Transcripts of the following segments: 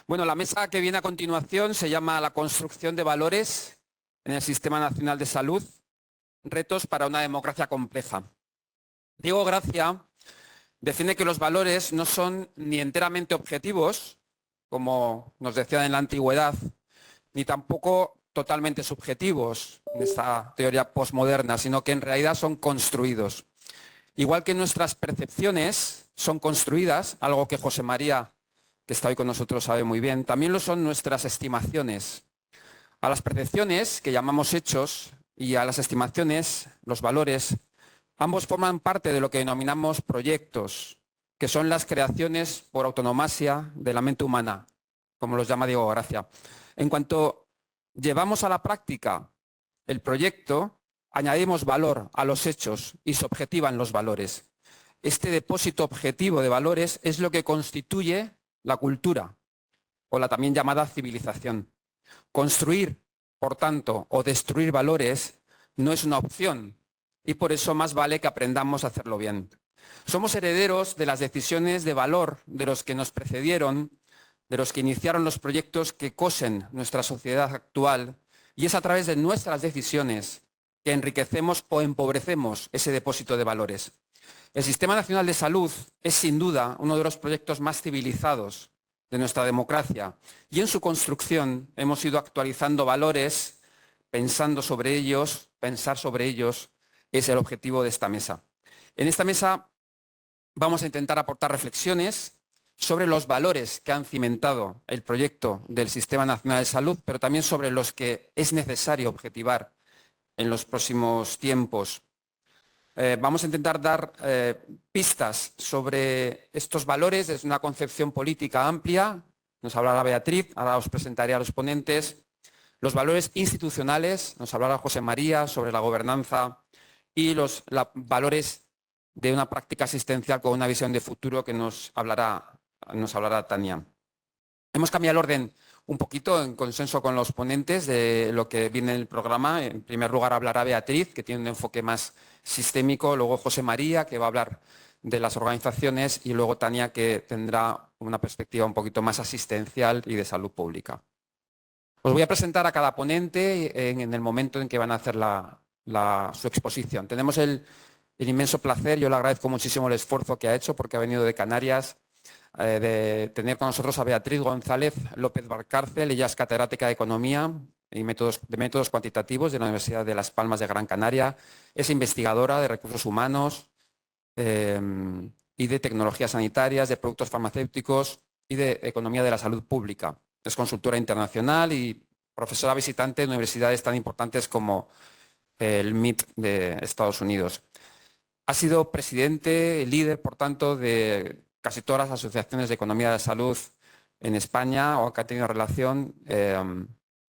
Bueno, la mesa que viene a continuación se llama La construcción de valores en el Sistema Nacional de Salud, retos para una democracia compleja. Diego Gracia define que los valores no son ni enteramente objetivos, como nos decían en la antigüedad, ni tampoco totalmente subjetivos en esta teoría posmoderna, sino que en realidad son construidos. Igual que nuestras percepciones son construidas, algo que José María, que está hoy con nosotros, sabe muy bien, también lo son nuestras estimaciones. A las percepciones, que llamamos hechos, y a las estimaciones, los valores, ambos forman parte de lo que denominamos proyectos, que son las creaciones por autonomasia de la mente humana, como los llama Diego Gracia. En cuanto llevamos a la práctica el proyecto, añadimos valor a los hechos y se objetivan los valores. Este depósito objetivo de valores es lo que constituye la cultura, o la también llamada civilización. Construir, por tanto, o destruir valores no es una opción y por eso más vale que aprendamos a hacerlo bien. Somos herederos de las decisiones de valor de los que nos precedieron, de los que iniciaron los proyectos que cosen nuestra sociedad actual, y es a través de nuestras decisiones que enriquecemos o empobrecemos ese depósito de valores. El Sistema Nacional de Salud es sin duda uno de los proyectos más civilizados de nuestra democracia y en su construcción hemos ido actualizando valores, pensando sobre ellos, pensar sobre ellos es el objetivo de esta mesa. En esta mesa vamos a intentar aportar reflexiones sobre los valores que han cimentado el proyecto del Sistema Nacional de Salud, pero también sobre los que es necesario objetivar en los próximos tiempos. Vamos a intentar dar pistas sobre estos valores desde una concepción política amplia. Nos hablará Beatriz, ahora os presentaré a los ponentes. Los valores institucionales, nos hablará José María sobre la gobernanza y los valores de una práctica asistencial con una visión de futuro que nos hablará Tania. Hemos cambiado el orden un poquito en consenso con los ponentes de lo que viene en el programa. En primer lugar hablará Beatriz, que tiene un enfoque más sistémico, luego José María, que va a hablar de las organizaciones, y luego Tania, que tendrá una perspectiva un poquito más asistencial y de salud pública. Os voy a presentar a cada ponente en el momento en que van a hacer su exposición. Tenemos el inmenso placer, yo le agradezco muchísimo el esfuerzo que ha hecho porque ha venido de Canarias, de tener con nosotros a Beatriz González López Valcárcel. Ella es catedrática de Economía y métodos cuantitativos de la Universidad de Las Palmas de Gran Canaria. Es investigadora de recursos humanos y de tecnologías sanitarias, de productos farmacéuticos y de economía de la salud pública. Es consultora internacional y profesora visitante de universidades tan importantes como el MIT de Estados Unidos. Ha sido presidente, líder, por tanto, de casi todas las asociaciones de economía de la salud en España, o que ha tenido relación,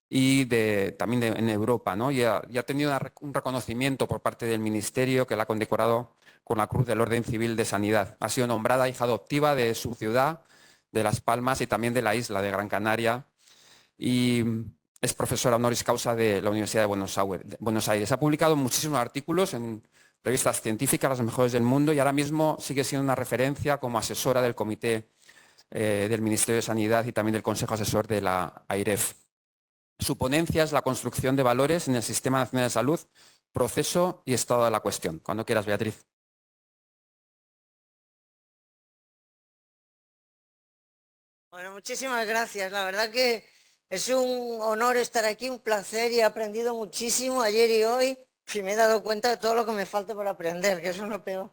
y también en Europa, ¿no? Y ha tenido un reconocimiento por parte del Ministerio, que la ha condecorado con la Cruz del Orden Civil de Sanidad. Ha sido nombrada hija adoptiva de su ciudad, de Las Palmas, y también de la isla de Gran Canaria, y es profesora honoris causa de la Universidad de Buenos Aires. Ha publicado muchísimos artículos en revistas científicas, las mejores del mundo, y ahora mismo sigue siendo una referencia como asesora del Comité del Ministerio de Sanidad y también del Consejo Asesor de la AIREF. Su ponencia es la construcción de valores en el Sistema Nacional de Salud, proceso y estado de la cuestión. Cuando quieras, Beatriz. Bueno, muchísimas gracias. La verdad que es un honor estar aquí, un placer, y he aprendido muchísimo ayer y hoy. Y me he dado cuenta de todo lo que me falta por aprender, que eso es lo peor.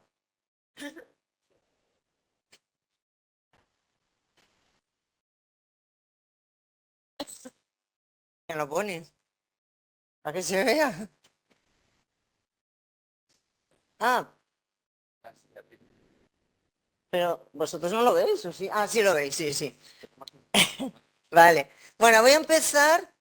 ¿Me lo pones? ¿Para que se vea? Ah, pero vosotros no lo veis, ¿o sí? Ah, sí lo veis, sí, sí. Vale. Bueno, voy a empezar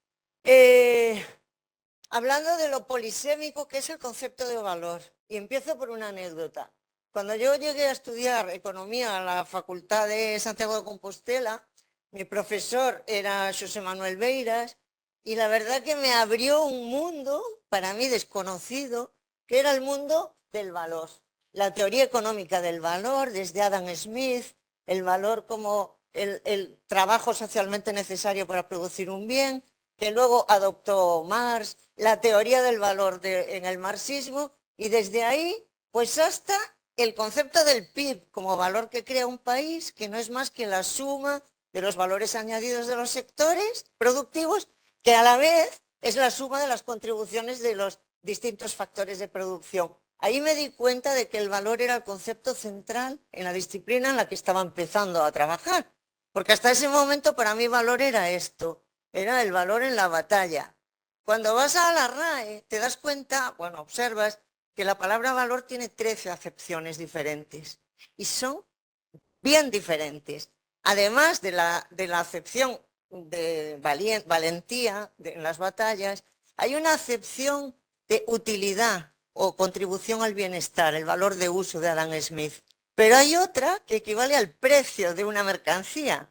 hablando de lo polisémico que es el concepto de valor. Y empiezo por una anécdota. Cuando yo llegué a estudiar economía a la Facultad de Santiago de Compostela, mi profesor era José Manuel Beiras, y la verdad que me abrió un mundo para mí desconocido, que era el mundo del valor. La teoría económica del valor, desde Adam Smith, el valor como el trabajo socialmente necesario para producir un bien, que luego adoptó Marx, la teoría del valor en el marxismo, y desde ahí, pues hasta el concepto del PIB como valor que crea un país, que no es más que la suma de los valores añadidos de los sectores productivos, que a la vez es la suma de las contribuciones de los distintos factores de producción. Ahí me di cuenta de que el valor era el concepto central en la disciplina en la que estaba empezando a trabajar. Porque hasta ese momento para mí valor era esto, era el valor en la batalla. Cuando vas a la RAE te das cuenta, bueno, observas que la palabra valor tiene 13 acepciones diferentes y son bien diferentes. Además de la acepción de valentía en las batallas, hay una acepción de utilidad o contribución al bienestar, el valor de uso de Adam Smith. Pero hay otra que equivale al precio de una mercancía,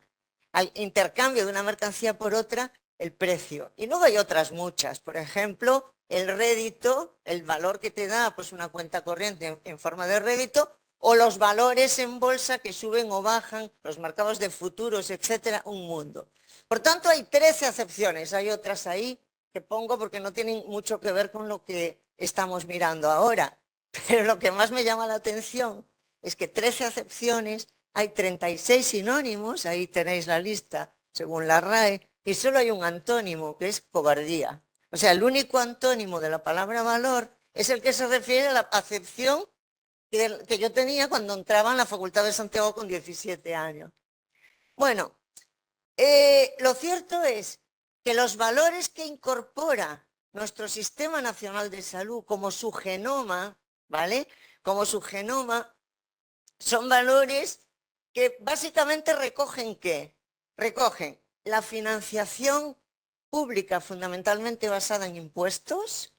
al intercambio de una mercancía por otra, el precio. Y luego hay otras muchas, por ejemplo, el rédito, el valor que te da pues una cuenta corriente en forma de rédito, o los valores en bolsa que suben o bajan, los mercados de futuros, etcétera, un mundo. Por tanto, hay 13 acepciones, hay otras ahí que pongo porque no tienen mucho que ver con lo que estamos mirando ahora. Pero lo que más me llama la atención es que 13 acepciones, hay 36 sinónimos, ahí tenéis la lista según la RAE, y solo hay un antónimo, que es cobardía. O sea, el único antónimo de la palabra valor es el que se refiere a la acepción que yo tenía cuando entraba en la Facultad de Santiago con 17 años. Bueno, lo cierto es que los valores que incorpora nuestro Sistema Nacional de Salud como su genoma, ¿vale? Como su genoma, son valores que básicamente recogen ¿qué? Recogen la financiación pública fundamentalmente basada en impuestos,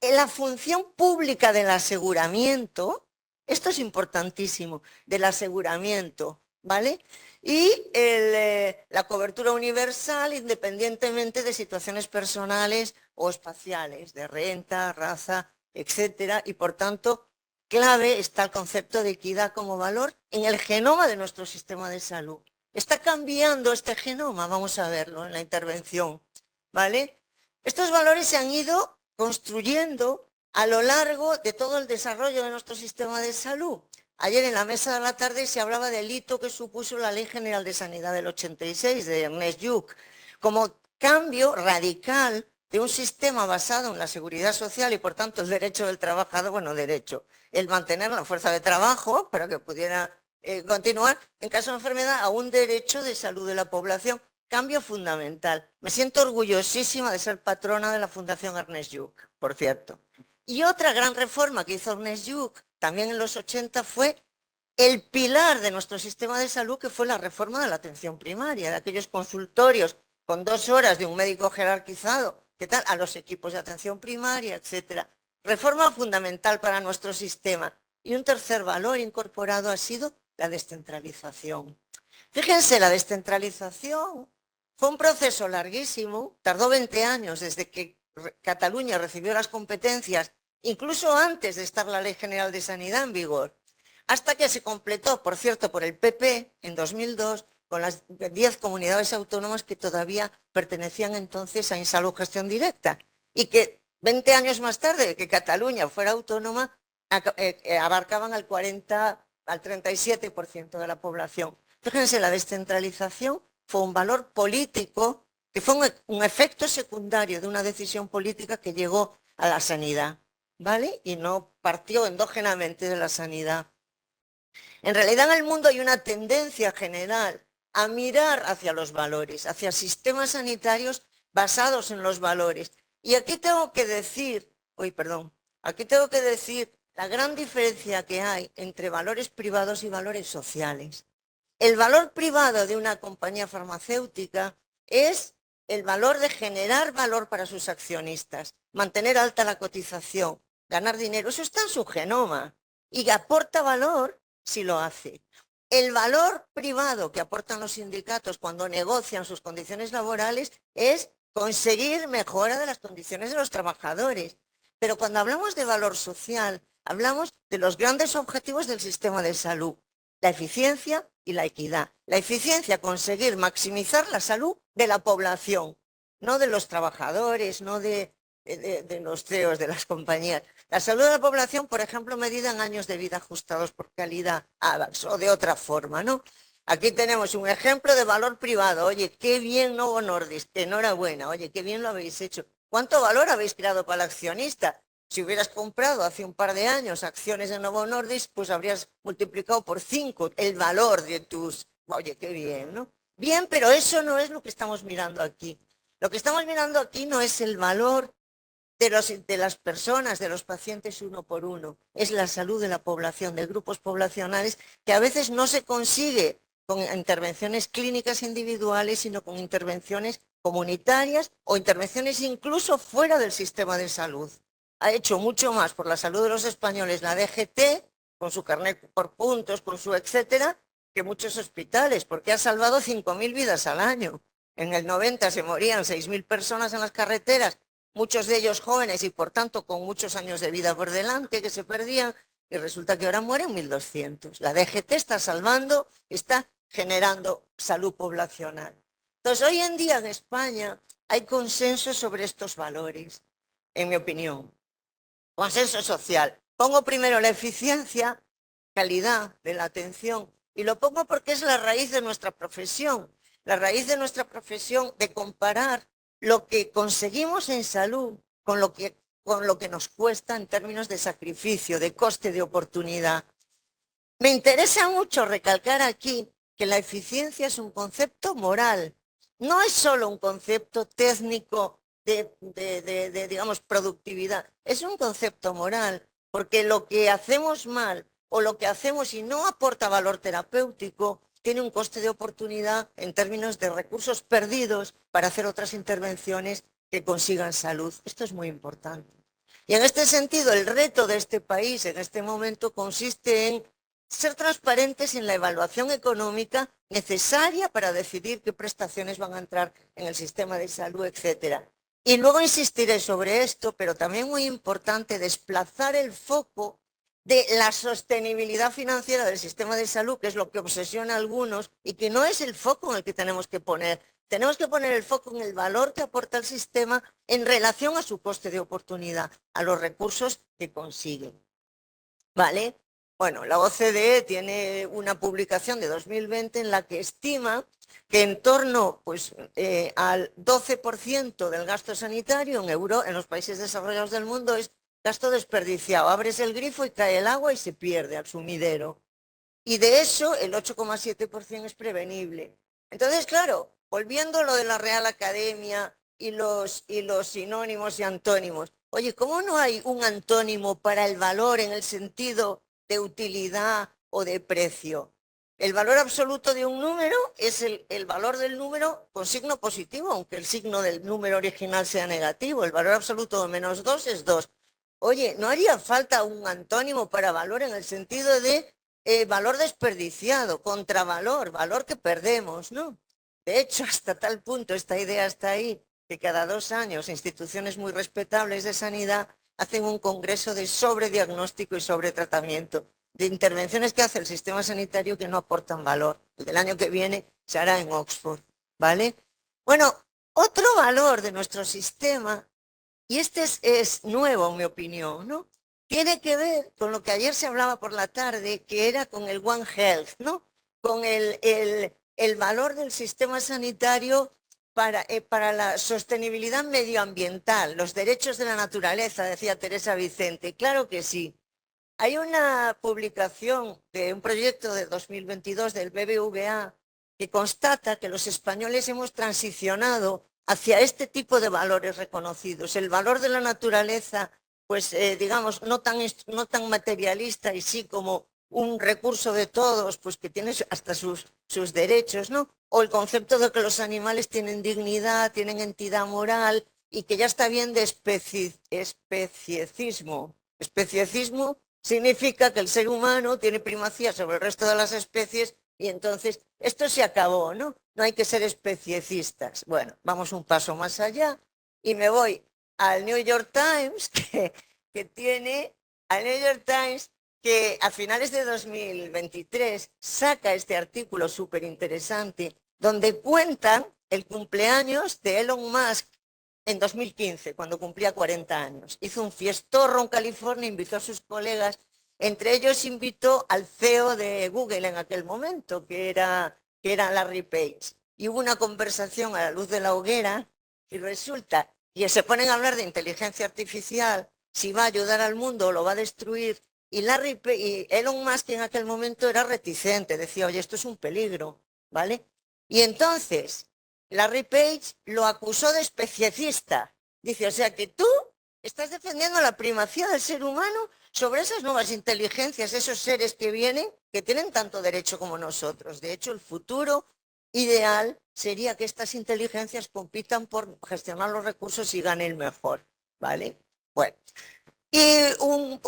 la función pública del aseguramiento, esto es importantísimo, del aseguramiento, ¿vale? Y la cobertura universal independientemente de situaciones personales o espaciales, de renta, raza, etcétera, y por tanto clave está el concepto de equidad como valor en el genoma de nuestro sistema de salud. Está cambiando este genoma, vamos a verlo en la intervención, ¿vale? Estos valores se han ido construyendo a lo largo de todo el desarrollo de nuestro sistema de salud. Ayer en la mesa de la tarde se hablaba del hito que supuso la Ley General de Sanidad del 86 de Ernest Lluch, como cambio radical de un sistema basado en la seguridad social y por tanto el derecho del trabajador, bueno, derecho, el mantener la fuerza de trabajo para que pudiera continuar en caso de enfermedad a un derecho de salud de la población. Cambio fundamental. Me siento orgullosísima de ser patrona de la Fundación Ernest Lluch, por cierto. Y otra gran reforma que hizo Ernest Lluch, también en los 80, fue el pilar de nuestro sistema de salud, que fue la reforma de la atención primaria, de aquellos consultorios con 2 horas de un médico jerarquizado, ¿qué tal? A los equipos de atención primaria, etcétera. Reforma fundamental para nuestro sistema. Y un tercer valor incorporado ha sido la descentralización. Fíjense, la descentralización fue un proceso larguísimo, tardó 20 años desde que Cataluña recibió las competencias, incluso antes de estar la Ley General de Sanidad en vigor, hasta que se completó, por cierto, por el PP en 2002, con las 10 comunidades autónomas que todavía pertenecían entonces a Insalud Gestión Directa, y que 20 años más tarde de que Cataluña fuera autónoma, abarcaban al 37% de la población. Fíjense, la descentralización fue un valor político que fue un efecto secundario de una decisión política que llegó a la sanidad, ¿vale? Y no partió endógenamente de la sanidad. En realidad en el mundo hay una tendencia general a mirar hacia los valores, hacia sistemas sanitarios basados en los valores. Y aquí tengo que decir, la gran diferencia que hay entre valores privados y valores sociales. El valor privado de una compañía farmacéutica es el valor de generar valor para sus accionistas, mantener alta la cotización, ganar dinero. Eso está en su genoma y aporta valor si lo hace. El valor privado que aportan los sindicatos cuando negocian sus condiciones laborales es conseguir mejora de las condiciones de los trabajadores. Pero cuando hablamos de valor social, hablamos de los grandes objetivos del sistema de salud. La eficiencia, y la equidad. La eficiencia, conseguir maximizar la salud de la población, no de los trabajadores, no de los CEOs de las compañías. La salud de la población, por ejemplo, medida en años de vida ajustados por calidad, AVAX, o de otra forma, ¿no? Aquí tenemos un ejemplo de valor privado. Oye, qué bien Novo Nordisk, enhorabuena. Oye, qué bien lo habéis hecho. ¿Cuánto valor habéis creado para el accionista? Si hubieras comprado hace un par de años acciones de Novo Nordisk, pues habrías multiplicado por 5 el valor de tus... Oye, qué bien, ¿no? Bien, pero eso no es lo que estamos mirando aquí. Lo que estamos mirando aquí no es el valor de las personas, de los pacientes uno por uno. Es la salud de la población, de grupos poblacionales, que a veces no se consigue con intervenciones clínicas individuales, sino con intervenciones comunitarias o intervenciones incluso fuera del sistema de salud. Ha hecho mucho más por la salud de los españoles la DGT, con su carnet por puntos, con su etcétera, que muchos hospitales, porque ha salvado 5.000 vidas al año. En el 90 se morían 6.000 personas en las carreteras, muchos de ellos jóvenes y por tanto con muchos años de vida por delante que se perdían, y resulta que ahora mueren 1.200. La DGT está salvando, está generando salud poblacional. Entonces, hoy en día en España hay consenso sobre estos valores, en mi opinión. Consenso social. Pongo primero la eficiencia, calidad de la atención, y lo pongo porque es la raíz de nuestra profesión. La raíz de nuestra profesión de comparar lo que conseguimos en salud con lo que nos cuesta en términos de sacrificio, de coste de oportunidad. Me interesa mucho recalcar aquí que la eficiencia es un concepto moral, no es solo un concepto técnico digamos, productividad, es un concepto moral, porque lo que hacemos mal o lo que hacemos y no aporta valor terapéutico tiene un coste de oportunidad en términos de recursos perdidos para hacer otras intervenciones que consigan salud. Esto es muy importante. Y en este sentido, el reto de este país en este momento consiste en ser transparentes en la evaluación económica necesaria para decidir qué prestaciones van a entrar en el sistema de salud, etcétera. Y luego insistiré sobre esto, pero también muy importante desplazar el foco de la sostenibilidad financiera del sistema de salud, que es lo que obsesiona a algunos y que no es el foco en el que tenemos que poner. Tenemos que poner el foco en el valor que aporta el sistema en relación a su coste de oportunidad, a los recursos que consigue. ¿Vale? Bueno, la OCDE tiene una publicación de 2020 en la que estima que en torno pues, al 12% del gasto sanitario en los países desarrollados del mundo es gasto desperdiciado. Abres el grifo y cae el agua y se pierde al sumidero. Y de eso el 8,7% es prevenible. Entonces, claro, volviendo a lo de la Real Academia y los sinónimos y antónimos. Oye, ¿cómo no hay un antónimo para el valor en el sentido de utilidad o de precio? El valor absoluto de un número es el valor del número con signo positivo, aunque el signo del número original sea negativo. El valor absoluto de -2 es 2. Oye, ¿no haría falta un antónimo para valor en el sentido de valor desperdiciado, contravalor, valor que perdemos, ¿no? De hecho, hasta tal punto esta idea está ahí, que cada 2 años instituciones muy respetables de sanidad hacen un congreso de sobrediagnóstico y sobretratamiento, de intervenciones que hace el sistema sanitario que no aportan valor. El del año que viene se hará en Oxford, ¿vale? Bueno, otro valor de nuestro sistema, y este es nuevo en mi opinión, ¿no? Tiene que ver con lo que ayer se hablaba por la tarde, que era con el One Health, ¿no? Con el valor del sistema sanitario para la sostenibilidad medioambiental, los derechos de la naturaleza, decía Teresa Vicente. Claro que sí. Hay una publicación de un proyecto de 2022 del BBVA que constata que los españoles hemos transicionado hacia este tipo de valores reconocidos. El valor de la naturaleza, pues digamos, no tan materialista y sí como un recurso de todos, pues que tiene hasta sus derechos, ¿no? O el concepto de que los animales tienen dignidad, tienen entidad moral y que ya está bien de especiecismo. Especiecismo significa que el ser humano tiene primacía sobre el resto de las especies y entonces esto se acabó, ¿no? No hay que ser especiecistas. Bueno, vamos un paso más allá y me voy al New York Times, que que a finales de 2023 saca este artículo súper interesante donde cuentan el cumpleaños de Elon Musk en 2015, cuando cumplía 40 años. Hizo un fiestorro en California, invitó a sus colegas, entre ellos invitó al CEO de Google en aquel momento, que era Larry Page. Y hubo una conversación a la luz de la hoguera y resulta, y se ponen a hablar de inteligencia artificial, si va a ayudar al mundo o lo va a destruir. Y Elon Musk en aquel momento era reticente, decía, oye, esto es un peligro, ¿vale? Y entonces Larry Page lo acusó de especiecista. Dice, o sea que tú estás defendiendo la primacía del ser humano sobre esas nuevas inteligencias, esos seres que vienen, que tienen tanto derecho como nosotros. De hecho, el futuro ideal sería que estas inteligencias compitan por gestionar los recursos y ganen mejor, ¿vale? Bueno. Y un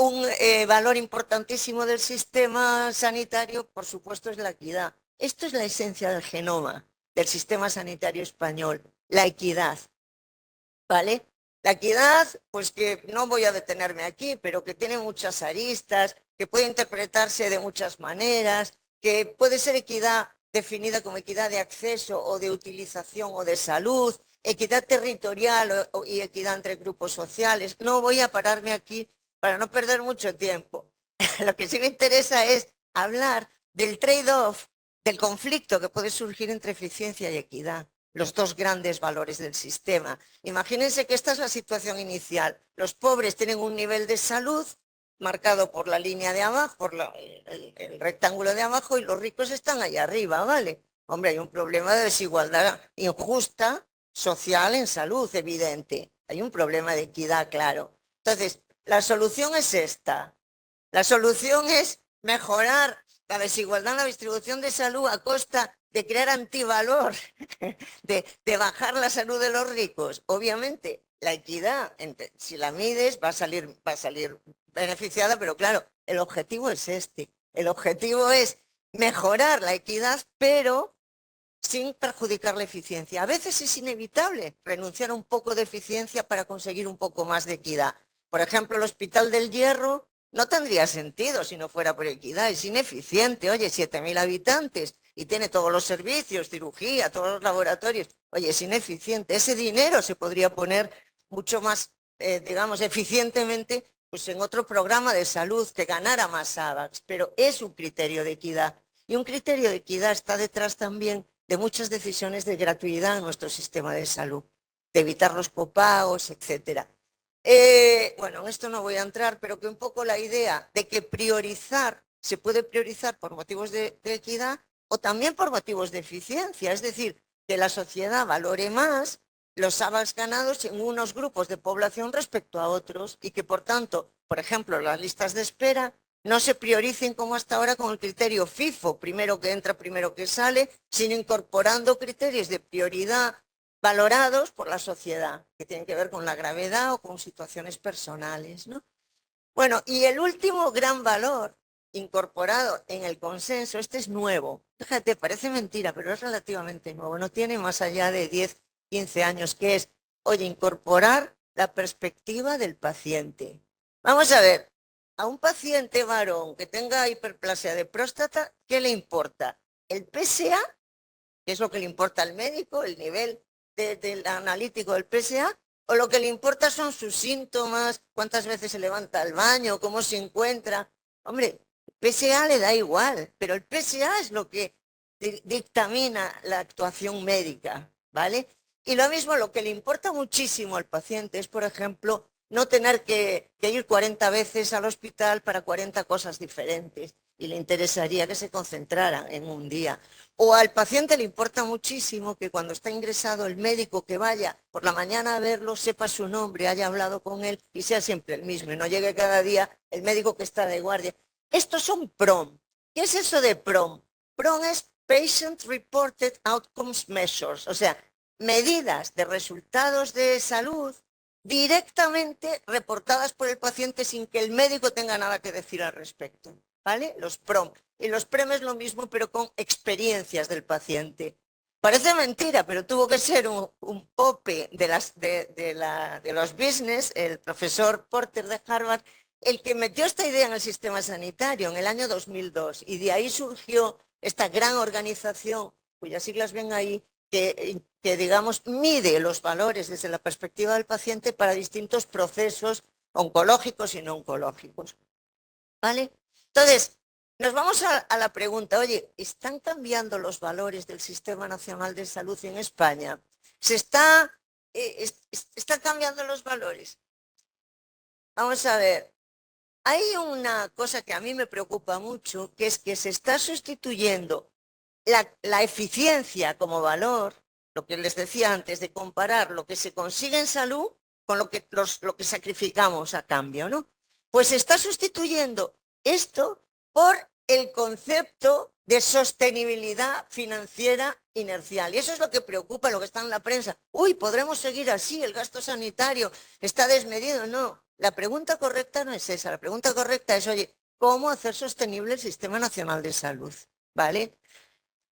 valor importantísimo del sistema sanitario, por supuesto, es la equidad. Esto es la esencia del genoma del sistema sanitario español, la equidad, ¿vale? La equidad, pues que no voy a detenerme aquí, pero que tiene muchas aristas, que puede interpretarse de muchas maneras, que puede ser equidad definida como equidad de acceso o de utilización o de salud, equidad territorial y equidad entre grupos sociales. No voy a pararme aquí para no perder mucho tiempo. Lo que sí me interesa es hablar del trade-off, del conflicto que puede surgir entre eficiencia y equidad, los dos grandes valores del sistema. Imagínense que esta es la situación inicial. Los pobres tienen un nivel de salud marcado por la línea de abajo, por el rectángulo de abajo, y los ricos están allá arriba, ¿vale? Hombre, hay un problema de desigualdad injusta social en salud, evidente. Hay un problema de equidad, claro. Entonces, la solución es esta. La solución es mejorar la desigualdad en la distribución de salud a costa de crear antivalor, de bajar la salud de los ricos. Obviamente, la equidad, si la mides, va a salir beneficiada, pero claro, el objetivo es este. El objetivo es mejorar la equidad, pero sin perjudicar la eficiencia. A veces es inevitable renunciar a un poco de eficiencia para conseguir un poco más de equidad. Por ejemplo, el Hospital del Hierro no tendría sentido si no fuera por equidad. Es ineficiente. Oye, 7.000 habitantes y tiene todos los servicios, cirugía, todos los laboratorios. Oye, es ineficiente. Ese dinero se podría poner mucho más, digamos, eficientemente pues en otro programa de salud que ganara más AVAX. Pero es un criterio de equidad. Y un criterio de equidad está detrás también de muchas decisiones de gratuidad en nuestro sistema de salud, de evitar los copagos, etcétera. Bueno, en esto no voy a entrar, pero que un poco la idea de que se puede priorizar por motivos de equidad o también por motivos de eficiencia, es decir, que la sociedad valore más los AVAX ganados en unos grupos de población respecto a otros y que, por tanto, por ejemplo, las listas de espera no se prioricen como hasta ahora con el criterio FIFO, primero que entra, primero que sale, sino incorporando criterios de prioridad valorados por la sociedad, que tienen que ver con la gravedad o con situaciones personales, ¿no? Bueno, y el último gran valor incorporado en el consenso, este es nuevo. Fíjate, parece mentira, pero es relativamente nuevo. No tiene más allá de 10, 15 años, que es, oye, incorporar la perspectiva del paciente. Vamos a ver, a un paciente varón que tenga hiperplasia de próstata, ¿qué le importa? ¿El PSA, que es lo que le importa al médico, el nivel del analítico del PSA? ¿O lo que le importa son sus síntomas, cuántas veces se levanta al baño, cómo se encuentra? Hombre, el PSA le da igual, pero el PSA es lo que dictamina la actuación médica, ¿vale? Y lo mismo, lo que le importa muchísimo al paciente es, por ejemplo, no tener que ir 40 veces al hospital para 40 cosas diferentes y le interesaría que se concentraran en un día. O al paciente le importa muchísimo que cuando está ingresado el médico que vaya por la mañana a verlo sepa su nombre, haya hablado con él y sea siempre el mismo y no llegue cada día el médico que está de guardia. Estos son PROM. ¿Qué es eso de PROM? PROM es Patient Reported Outcomes Measures, o sea, medidas de resultados de salud directamente reportadas por el paciente sin que el médico tenga nada que decir al respecto, ¿vale? Los PROM. Y los PREM es lo mismo, pero con experiencias del paciente. Parece mentira, pero tuvo que ser un pope de los business, el profesor Porter de Harvard, el que metió esta idea en el sistema sanitario en el año 2002 y de ahí surgió esta gran organización, cuyas siglas ven ahí, que digamos mide los valores desde la perspectiva del paciente para distintos procesos oncológicos y no oncológicos. ¿Vale? Entonces, nos vamos a la pregunta, oye, ¿están cambiando los valores del Sistema Nacional de Salud en España? ¿Están cambiando los valores? Vamos a ver, hay una cosa que a mí me preocupa mucho, que es que se está sustituyendo la eficiencia como valor, lo que les decía antes, de comparar lo que se consigue en salud con lo que sacrificamos a cambio, ¿no? Pues se está sustituyendo esto por el concepto de sostenibilidad financiera inercial. Y eso es lo que preocupa, lo que está en la prensa. Uy, ¿podremos seguir así? El gasto sanitario está desmedido. No, la pregunta correcta no es esa. La pregunta correcta es, oye, ¿cómo hacer sostenible el Sistema Nacional de Salud? ¿Vale?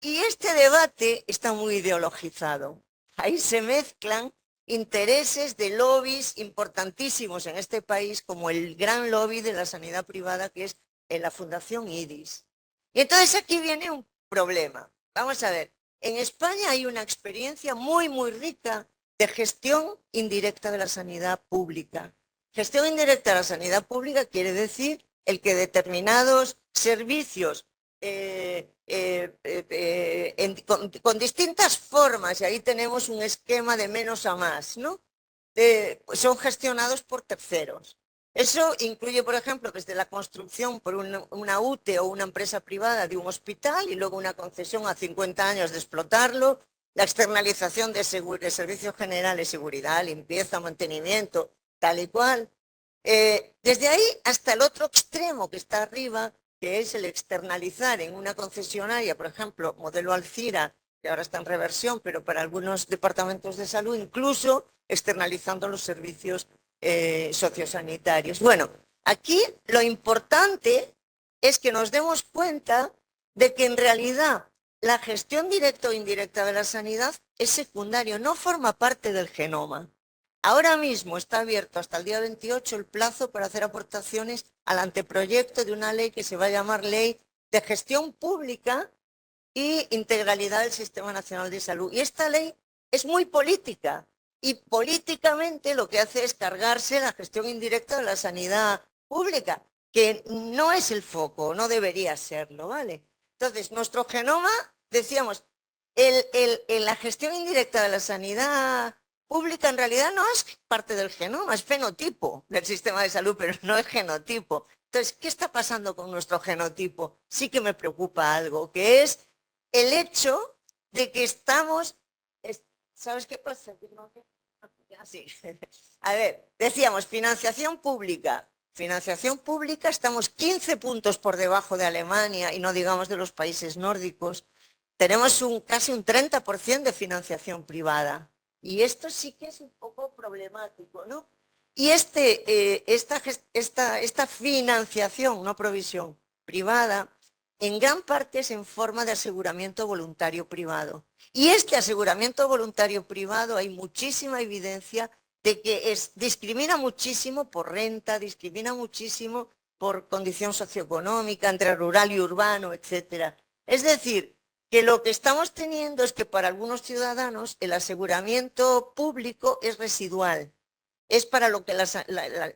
Y este debate está muy ideologizado. Ahí se mezclan intereses de lobbies importantísimos en este país, como el gran lobby de la sanidad privada, que es la Fundación IDIS. Y entonces aquí viene un problema. Vamos a ver, en España hay una experiencia muy, muy rica de gestión indirecta de la sanidad pública. Gestión indirecta de la sanidad pública quiere decir el que determinados servicios con distintas formas, y ahí tenemos un esquema de menos a más, ¿no? Son gestionados por terceros. Eso incluye, por ejemplo, desde la construcción por una UTE o una empresa privada de un hospital y luego una concesión a 50 años de explotarlo, la externalización de servicios generales, seguridad, limpieza, mantenimiento, tal y cual. Desde ahí hasta el otro extremo que está arriba, que es el externalizar en una concesionaria, por ejemplo, modelo Alcira, que ahora está en reversión, pero para algunos departamentos de salud, incluso externalizando los servicios sociosanitarios. Bueno, aquí lo importante es que nos demos cuenta de que en realidad la gestión directa o indirecta de la sanidad es secundario, no forma parte del genoma. Ahora mismo está abierto hasta el día 28 el plazo para hacer aportaciones al anteproyecto de una ley que se va a llamar Ley de Gestión Pública y Integralidad del Sistema Nacional de Salud. Y esta ley es muy política y políticamente lo que hace es cargarse la gestión indirecta de la sanidad pública, que no es el foco, no debería serlo, ¿vale? Entonces, nuestro genoma, decíamos, la gestión indirecta de la sanidad pública en realidad no es parte del genoma, es fenotipo del sistema de salud, pero no es genotipo. Entonces, ¿qué está pasando con nuestro genotipo? Sí que me preocupa algo, que es el hecho de que estamos... ¿Sabes qué pasa? Sí. A ver, decíamos financiación pública. Financiación pública, estamos 15 puntos por debajo de Alemania y no digamos de los países nórdicos. Tenemos casi un 30% de financiación privada. Y esto sí que es un poco problemático, ¿no? Y esta financiación, no provisión, privada, en gran parte es en forma de aseguramiento voluntario privado. Y este aseguramiento voluntario privado hay muchísima evidencia de que discrimina muchísimo por renta, discrimina muchísimo por condición socioeconómica, entre rural y urbano, etcétera. Es decir, que lo que estamos teniendo es que para algunos ciudadanos el aseguramiento público es residual. Es para lo que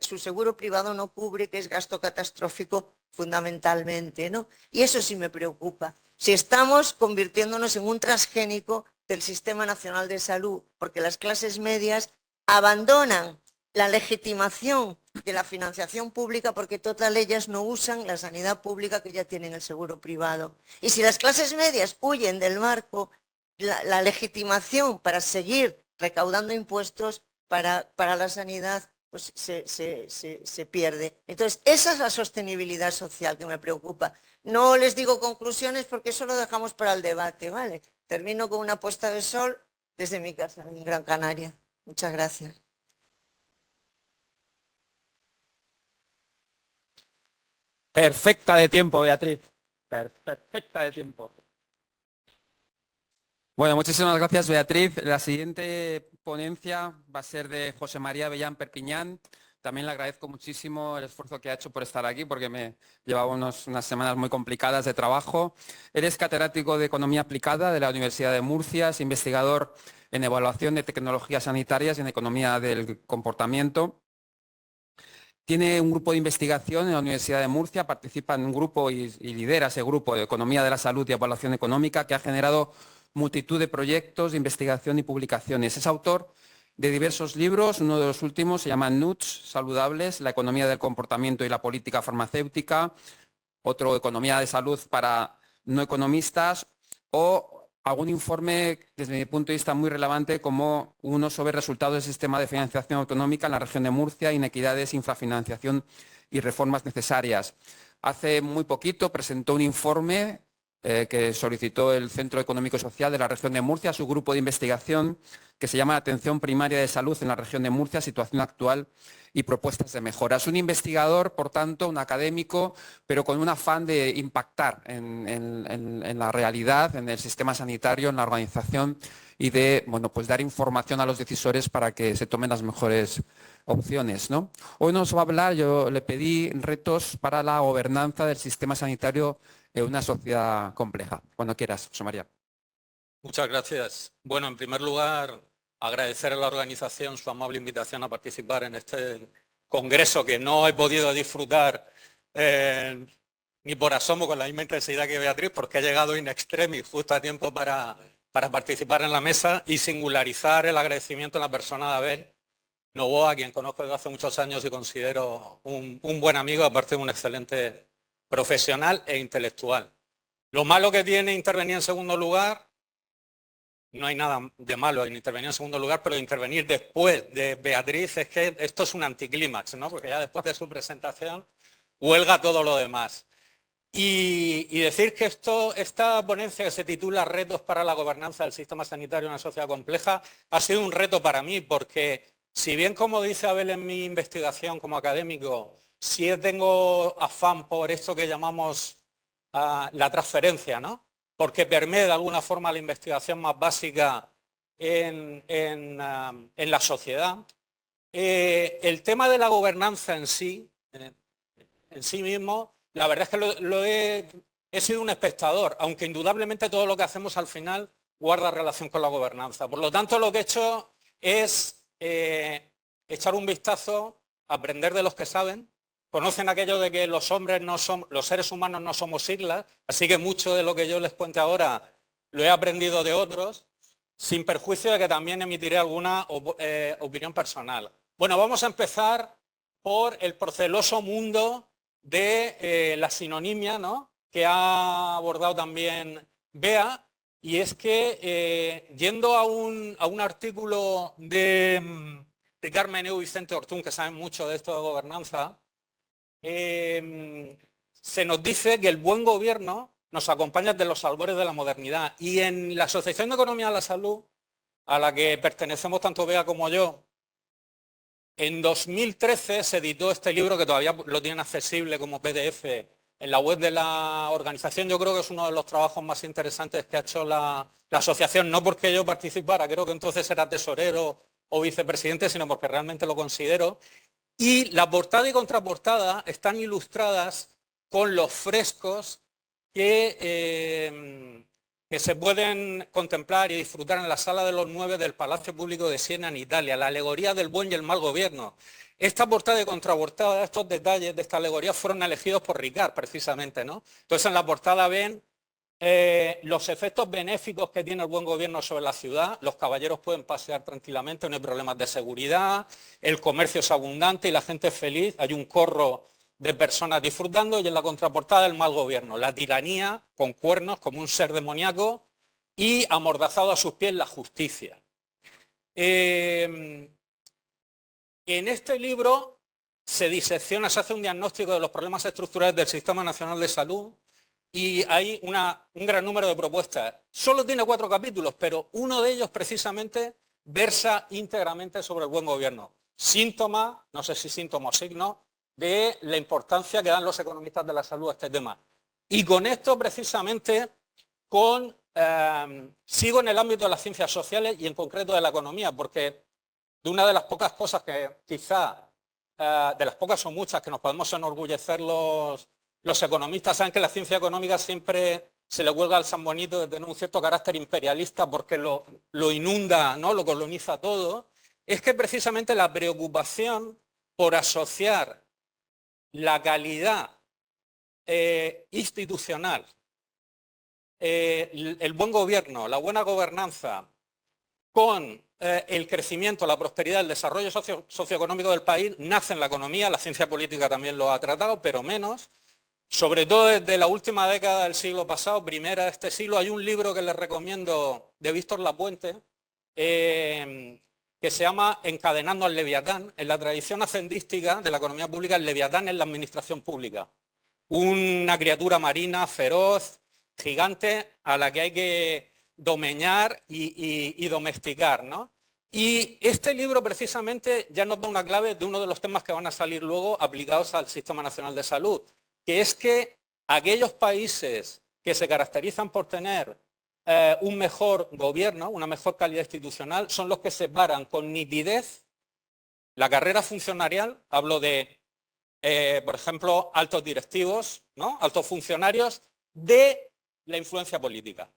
su seguro privado no cubre, que es gasto catastrófico fundamentalmente, ¿no? Y eso sí me preocupa. Si estamos convirtiéndonos en un transgénico del Sistema Nacional de Salud, porque las clases medias abandonan la legitimación de la financiación pública porque todas ellas no usan la sanidad pública que ya tienen el seguro privado. Y si las clases medias huyen del marco, la legitimación para seguir recaudando impuestos para la sanidad pues se pierde. Entonces, esa es la sostenibilidad social que me preocupa. No les digo conclusiones porque eso lo dejamos para el debate, ¿vale? Termino con una puesta de sol desde mi casa en Gran Canaria. Muchas gracias. Perfecta de tiempo, Beatriz. Perfecta de tiempo. Bueno, muchísimas gracias, Beatriz. La siguiente ponencia va a ser de José María Bellán Perpiñán, también le agradezco muchísimo el esfuerzo que ha hecho por estar aquí, porque me llevaba unas semanas muy complicadas de trabajo. Eres catedrático de Economía Aplicada de la Universidad de Murcia, es investigador en evaluación de tecnologías sanitarias y en economía del comportamiento. Tiene un grupo de investigación en la Universidad de Murcia, participa en un grupo y lidera ese grupo de Economía de la Salud y Evaluación Económica, que ha generado multitud de proyectos de investigación y publicaciones. Es autor de diversos libros, uno de los últimos se llama Nuts Saludables, la economía del comportamiento y la política farmacéutica, otro Economía de Salud para no economistas, o algún informe, desde mi punto de vista, muy relevante, como uno sobre resultados del sistema de financiación autonómica en la región de Murcia, inequidades, infrafinanciación y reformas necesarias. Hace muy poquito presentó un informe que solicitó el Centro Económico y Social de la región de Murcia, su grupo de investigación, que se llama Atención Primaria de Salud en la región de Murcia, situación actual y propuestas de mejora. Es un investigador, por tanto, un académico, pero con un afán de impactar en la realidad, en el sistema sanitario, en la organización y de pues dar información a los decisores para que se tomen las mejores opciones, ¿no? Hoy nos va a hablar, yo le pedí retos para la gobernanza del sistema sanitario en una sociedad compleja. Cuando quieras, José María. Muchas gracias. Bueno, en primer lugar, agradecer a la organización su amable invitación a participar en este congreso que no he podido disfrutar ni por asomo con la misma intensidad que Beatriz, porque he llegado in extremis justo a tiempo para participar en la mesa y singularizar el agradecimiento en la persona de Abel Novoa, a quien conozco desde hace muchos años y considero un buen amigo, aparte de un excelente profesional e intelectual. Lo malo que tiene intervenir en segundo lugar, no hay nada de malo en intervenir en segundo lugar, pero intervenir después de Beatriz es que esto es un anticlímax, ¿no? Porque ya después de su presentación huelga todo lo demás. Y decir que esta ponencia que se titula Retos para la gobernanza del sistema sanitario en una sociedad compleja ha sido un reto para mí, porque si bien, como dice Abel en mi investigación como académico, sí tengo afán por esto que llamamos la transferencia, ¿no? Porque permite de alguna forma la investigación más básica en la sociedad. El tema de la gobernanza en sí mismo, la verdad es que he sido un espectador, aunque indudablemente todo lo que hacemos al final guarda relación con la gobernanza. Por lo tanto, lo que he hecho es echar un vistazo, aprender de los que saben. Conocen aquello de que los seres humanos no somos islas, así que mucho de lo que yo les cuente ahora lo he aprendido de otros, sin perjuicio de que también emitiré alguna opinión personal. Bueno, vamos a empezar por el proceloso mundo de la sinonimia, ¿no?, que ha abordado también Bea, y es que yendo a un artículo de Carmen Eugenia y Vicente Ortún, que saben mucho de esto de gobernanza, se nos dice que el buen gobierno nos acompaña desde los albores de la modernidad, y en la Asociación de Economía de la Salud, a la que pertenecemos tanto Bea como yo, en 2013 se editó este libro, que todavía lo tienen accesible como PDF en la web de la organización. Yo creo que es uno de los trabajos más interesantes que ha hecho la asociación, no porque yo participara, creo que entonces era tesorero o vicepresidente, sino porque realmente lo considero. Y la portada y contraportada están ilustradas con los frescos que se pueden contemplar y disfrutar en la Sala de los 9 del Palacio Público de Siena, en Italia, la alegoría del buen y el mal gobierno. Esta portada y contraportada, estos detalles de esta alegoría fueron elegidos por Ricard, precisamente, ¿no? Entonces, en la portada ven los efectos benéficos que tiene el buen gobierno sobre la ciudad. Los caballeros pueden pasear tranquilamente, no hay problemas de seguridad, el comercio es abundante y la gente es feliz, hay un corro de personas disfrutando. Y en la contraportada, el mal gobierno, la tiranía con cuernos como un ser demoníaco y amordazado a sus pies la justicia. En este libro se disecciona, se hace un diagnóstico de los problemas estructurales del Sistema Nacional de Salud y hay un gran número de propuestas. Solo tiene 4 capítulos, pero uno de ellos precisamente versa íntegramente sobre el buen gobierno. Síntoma, no sé si síntoma o signo, de la importancia que dan los economistas de la salud a este tema. Y con esto precisamente sigo en el ámbito de las ciencias sociales y en concreto de la economía, porque de una de las pocas cosas que quizá de las pocas o muchas que nos podemos enorgullecer los economistas. Saben que la ciencia económica siempre se le cuelga al San Bonito de tener un cierto carácter imperialista porque lo inunda, ¿no? Lo coloniza todo. Es que precisamente la preocupación por asociar la calidad institucional, el buen gobierno, la buena gobernanza, con el crecimiento, la prosperidad, el desarrollo socioeconómico del país, nace en la economía. La ciencia política también lo ha tratado, pero menos. Sobre todo desde la última década del siglo pasado, primera de este siglo, hay un libro que les recomiendo de Víctor Lapuente, que se llama Encadenando al Leviatán. En la tradición hacendística de la economía pública, el Leviatán es la administración pública. Una criatura marina feroz, gigante, a la que hay que domeñar y domesticar, ¿no? Y este libro precisamente ya nos da una clave de uno de los temas que van a salir luego aplicados al Sistema Nacional de Salud, que es que aquellos países que se caracterizan por tener un mejor gobierno, una mejor calidad institucional, son los que separan con nitidez la carrera funcionarial, hablo de, por ejemplo, altos directivos, ¿no? Altos funcionarios, de la influencia política.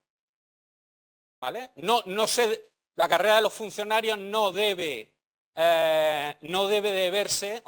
¿Vale? La carrera de los funcionarios no debe deberse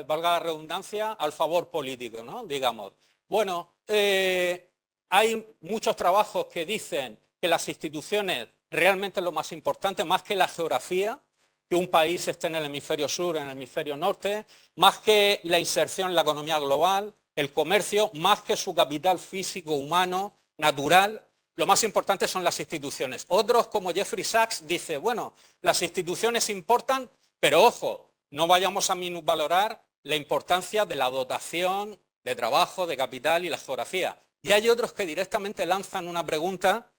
valga la redundancia, al favor político, ¿no? Digamos. Bueno, hay muchos trabajos que dicen que las instituciones realmente es lo más importante, más que la geografía, que un país esté en el hemisferio sur, en el hemisferio norte, más que la inserción en la economía global, el comercio, más que su capital físico, humano, natural. Lo más importante son las instituciones. Otros, como Jeffrey Sachs, dice, bueno, las instituciones importan, pero ojo, no vayamos a minusvalorar la importancia de la dotación de trabajo, de capital y la geografía. Y hay otros que directamente lanzan una pregunta.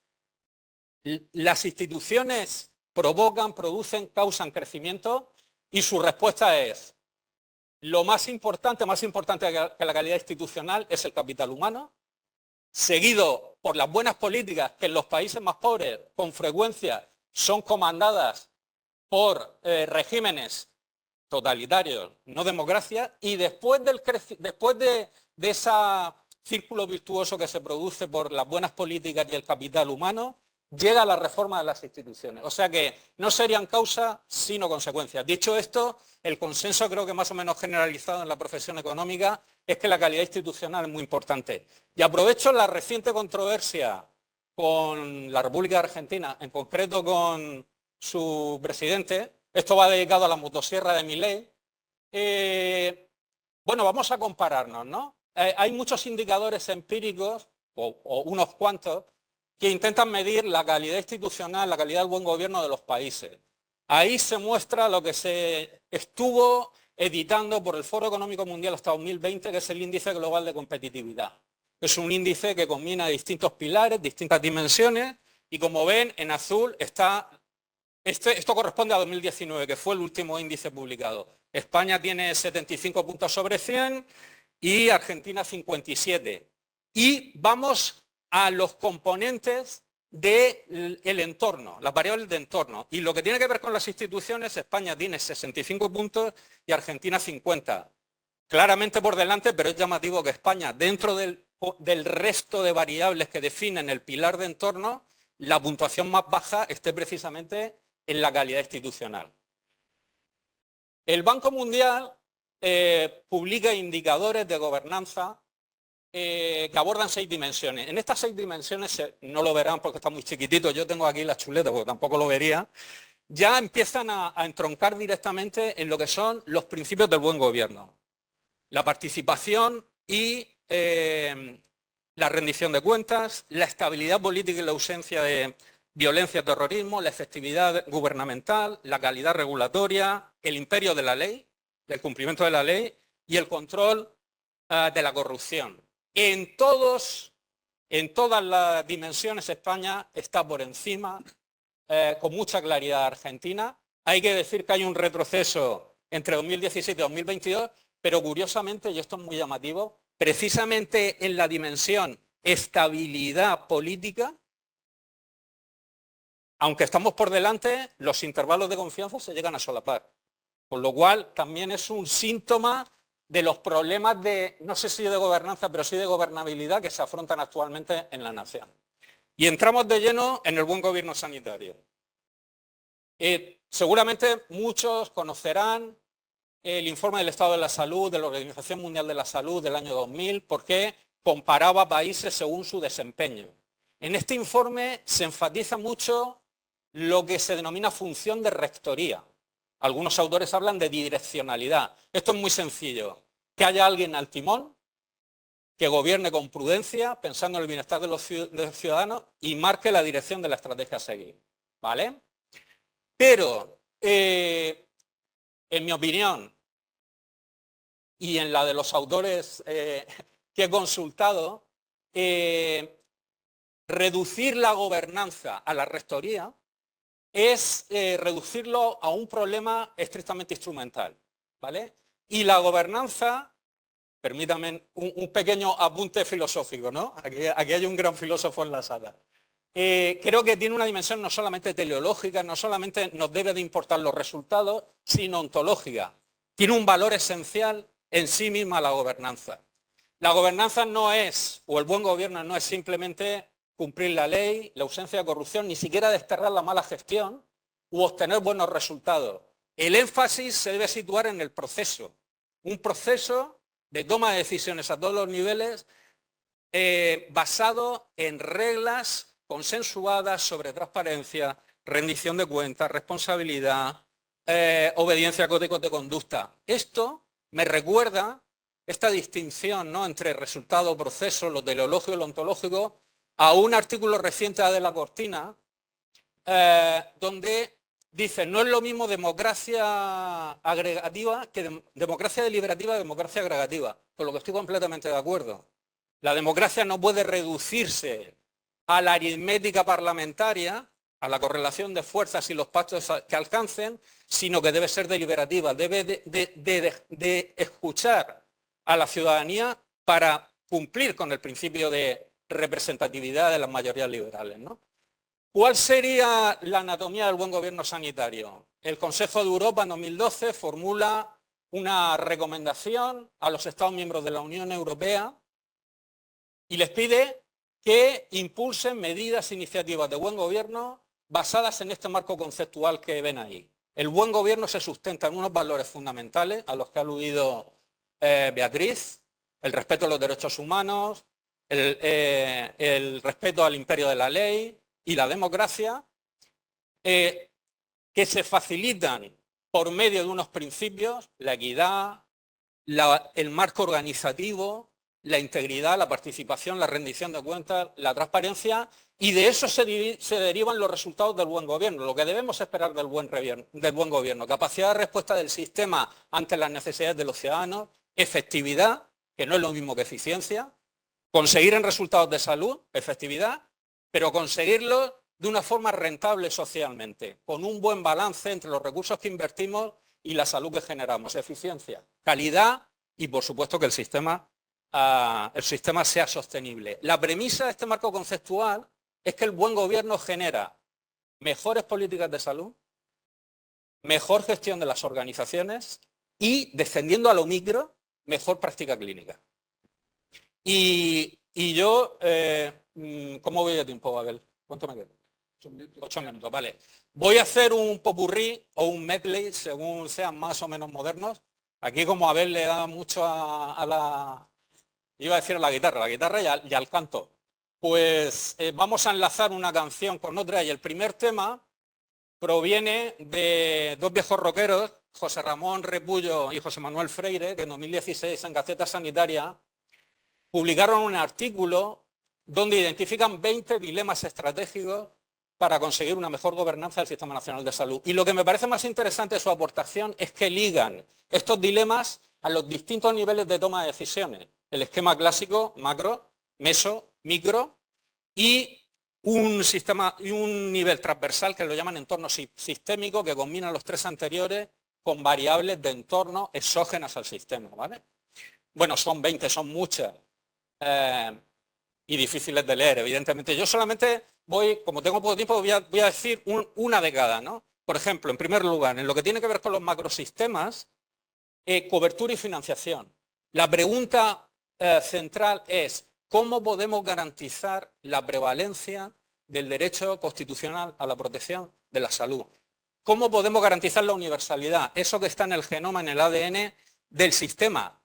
¿Las instituciones provocan, producen, causan crecimiento? Y su respuesta es, lo más importante que la calidad institucional es el capital humano, seguido por las buenas políticas que en los países más pobres con frecuencia son comandadas por regímenes totalitarios, no democracia, y después de ese círculo virtuoso que se produce por las buenas políticas y el capital humano, llega la reforma de las instituciones. O sea que no serían causa, sino consecuencias. Dicho esto, el consenso creo que más o menos generalizado en la profesión económica es que la calidad institucional es muy importante. Y aprovecho la reciente controversia con la República de Argentina, en concreto con su presidente. Esto va dedicado a la motosierra de Milei. Bueno, vamos a compararnos, ¿no? Hay muchos indicadores empíricos, o unos cuantos, que intentan medir la calidad institucional, la calidad del buen gobierno de los países. Ahí se muestra lo que se estuvo editando por el Foro Económico Mundial hasta 2020, que es el Índice Global de Competitividad. Es un índice que combina distintos pilares, distintas dimensiones, y como ven, en azul está... Esto corresponde a 2019, que fue el último índice publicado. España tiene 75 puntos sobre 100 y Argentina 57. Y vamos a los componentes del entorno, las variables de entorno. Y lo que tiene que ver con las instituciones, España tiene 65 puntos y Argentina 50. Claramente por delante, pero es llamativo que España, dentro del resto de variables que definen el pilar de entorno, la puntuación más baja esté precisamente en la calidad institucional. El Banco Mundial publica indicadores de gobernanza que abordan 6 dimensiones. En estas 6 dimensiones, no lo verán porque está muy chiquitito, yo tengo aquí la chuleta porque tampoco lo vería, ya empiezan a entroncar directamente en lo que son los principios del buen gobierno. La participación y la rendición de cuentas, la estabilidad política y la ausencia de violencia, terrorismo, la efectividad gubernamental, la calidad regulatoria, el imperio de la ley, el cumplimiento de la ley y el control de la corrupción. En todas las dimensiones España está por encima, con mucha claridad, Argentina. Hay que decir que hay un retroceso entre 2017 y 2022, pero curiosamente, y esto es muy llamativo, precisamente en la dimensión estabilidad política, aunque estamos por delante, los intervalos de confianza se llegan a solapar. Con lo cual también es un síntoma de los problemas de, no sé si de gobernanza, pero sí de gobernabilidad que se afrontan actualmente en la nación. Y entramos de lleno en el buen gobierno sanitario. Seguramente muchos conocerán el informe del Estado de la Salud de la Organización Mundial de la Salud del año 2000, porque comparaba países según su desempeño. En este informe se enfatiza mucho lo que se denomina función de rectoría. Algunos autores hablan de direccionalidad. Esto es muy sencillo. Que haya alguien al timón, que gobierne con prudencia, pensando en el bienestar de los ciudadanos y marque la dirección de la estrategia a seguir. ¿Vale? Pero, en mi opinión, y en la de los autores que he consultado, reducir la gobernanza a la rectoría es reducirlo a un problema estrictamente instrumental, ¿vale? Y la gobernanza, permítanme un pequeño apunte filosófico, ¿no? Aquí hay un gran filósofo en la sala. Creo que tiene una dimensión no solamente teleológica, no solamente nos debe de importar los resultados, sino ontológica. Tiene un valor esencial en sí misma la gobernanza. La gobernanza no es, o el buen gobierno no es simplemente cumplir la ley, la ausencia de corrupción, ni siquiera desterrar la mala gestión u obtener buenos resultados. El énfasis se debe situar en el proceso, un proceso de toma de decisiones a todos los niveles basado en reglas consensuadas sobre transparencia, rendición de cuentas, responsabilidad, obediencia a códigos de conducta. Esto me recuerda esta distinción, ¿no?, entre resultado, proceso, lo teleológico y lo ontológico, a un artículo reciente de Adela Cortina, donde dice, no es lo mismo democracia agregativa que democracia deliberativa, democracia agregativa, con lo que estoy completamente de acuerdo. La democracia no puede reducirse a la aritmética parlamentaria, a la correlación de fuerzas y los pactos que alcancen, sino que debe ser deliberativa, debe de escuchar a la ciudadanía para cumplir con el principio de representatividad de las mayorías liberales, ¿no? ¿Cuál sería la anatomía del buen gobierno sanitario? El Consejo de Europa en 2012 formula una recomendación a los Estados miembros de la Unión Europea y les pide que impulsen medidas e iniciativas de buen gobierno basadas en este marco conceptual que ven ahí. El buen gobierno se sustenta en unos valores fundamentales a los que ha aludido Beatriz, el respeto a los derechos humanos, el respeto al imperio de la ley y la democracia, que se facilitan por medio de unos principios, la equidad, el marco organizativo, la integridad, la participación, la rendición de cuentas, la transparencia, y de eso se derivan los resultados del buen gobierno, lo que debemos esperar del buen gobierno, capacidad de respuesta del sistema ante las necesidades de los ciudadanos, efectividad, que no es lo mismo que eficiencia, conseguir en resultados de salud, efectividad, pero conseguirlo de una forma rentable socialmente, con un buen balance entre los recursos que invertimos y la salud que generamos, eficiencia, calidad y por supuesto que el sistema sea sostenible. La premisa de este marco conceptual es que el buen gobierno genera mejores políticas de salud, mejor gestión de las organizaciones y, descendiendo a lo micro, mejor práctica clínica. Y yo, ¿cómo voy de tiempo, Abel? ¿Cuánto me queda? 8 minutos, vale. Voy a hacer un popurrí o un medley, según sean más o menos modernos. Aquí, como Abel le da mucho a la... Iba a decir a la guitarra y al canto. Pues vamos a enlazar una canción con otra y el primer tema proviene de dos viejos rockeros, José Ramón Repullo y José Manuel Freire, que en 2016 en Gaceta Sanitaria publicaron un artículo donde identifican 20 dilemas estratégicos para conseguir una mejor gobernanza del Sistema Nacional de Salud. Y lo que me parece más interesante de su aportación es que ligan estos dilemas a los distintos niveles de toma de decisiones. El esquema clásico, macro, meso, micro, y un nivel transversal que lo llaman entorno sistémico, que combina los tres anteriores con variables de entorno exógenas al sistema, ¿vale? Bueno, son 20, son muchas y difíciles de leer, evidentemente. Yo solamente voy, como tengo poco tiempo, voy a decir una de cada, ¿no? Por ejemplo, en primer lugar, en lo que tiene que ver con los macrosistemas, cobertura y financiación. La pregunta central es ¿cómo podemos garantizar la prevalencia del derecho constitucional a la protección de la salud? ¿Cómo podemos garantizar la universalidad? Eso que está en el genoma, en el ADN del sistema.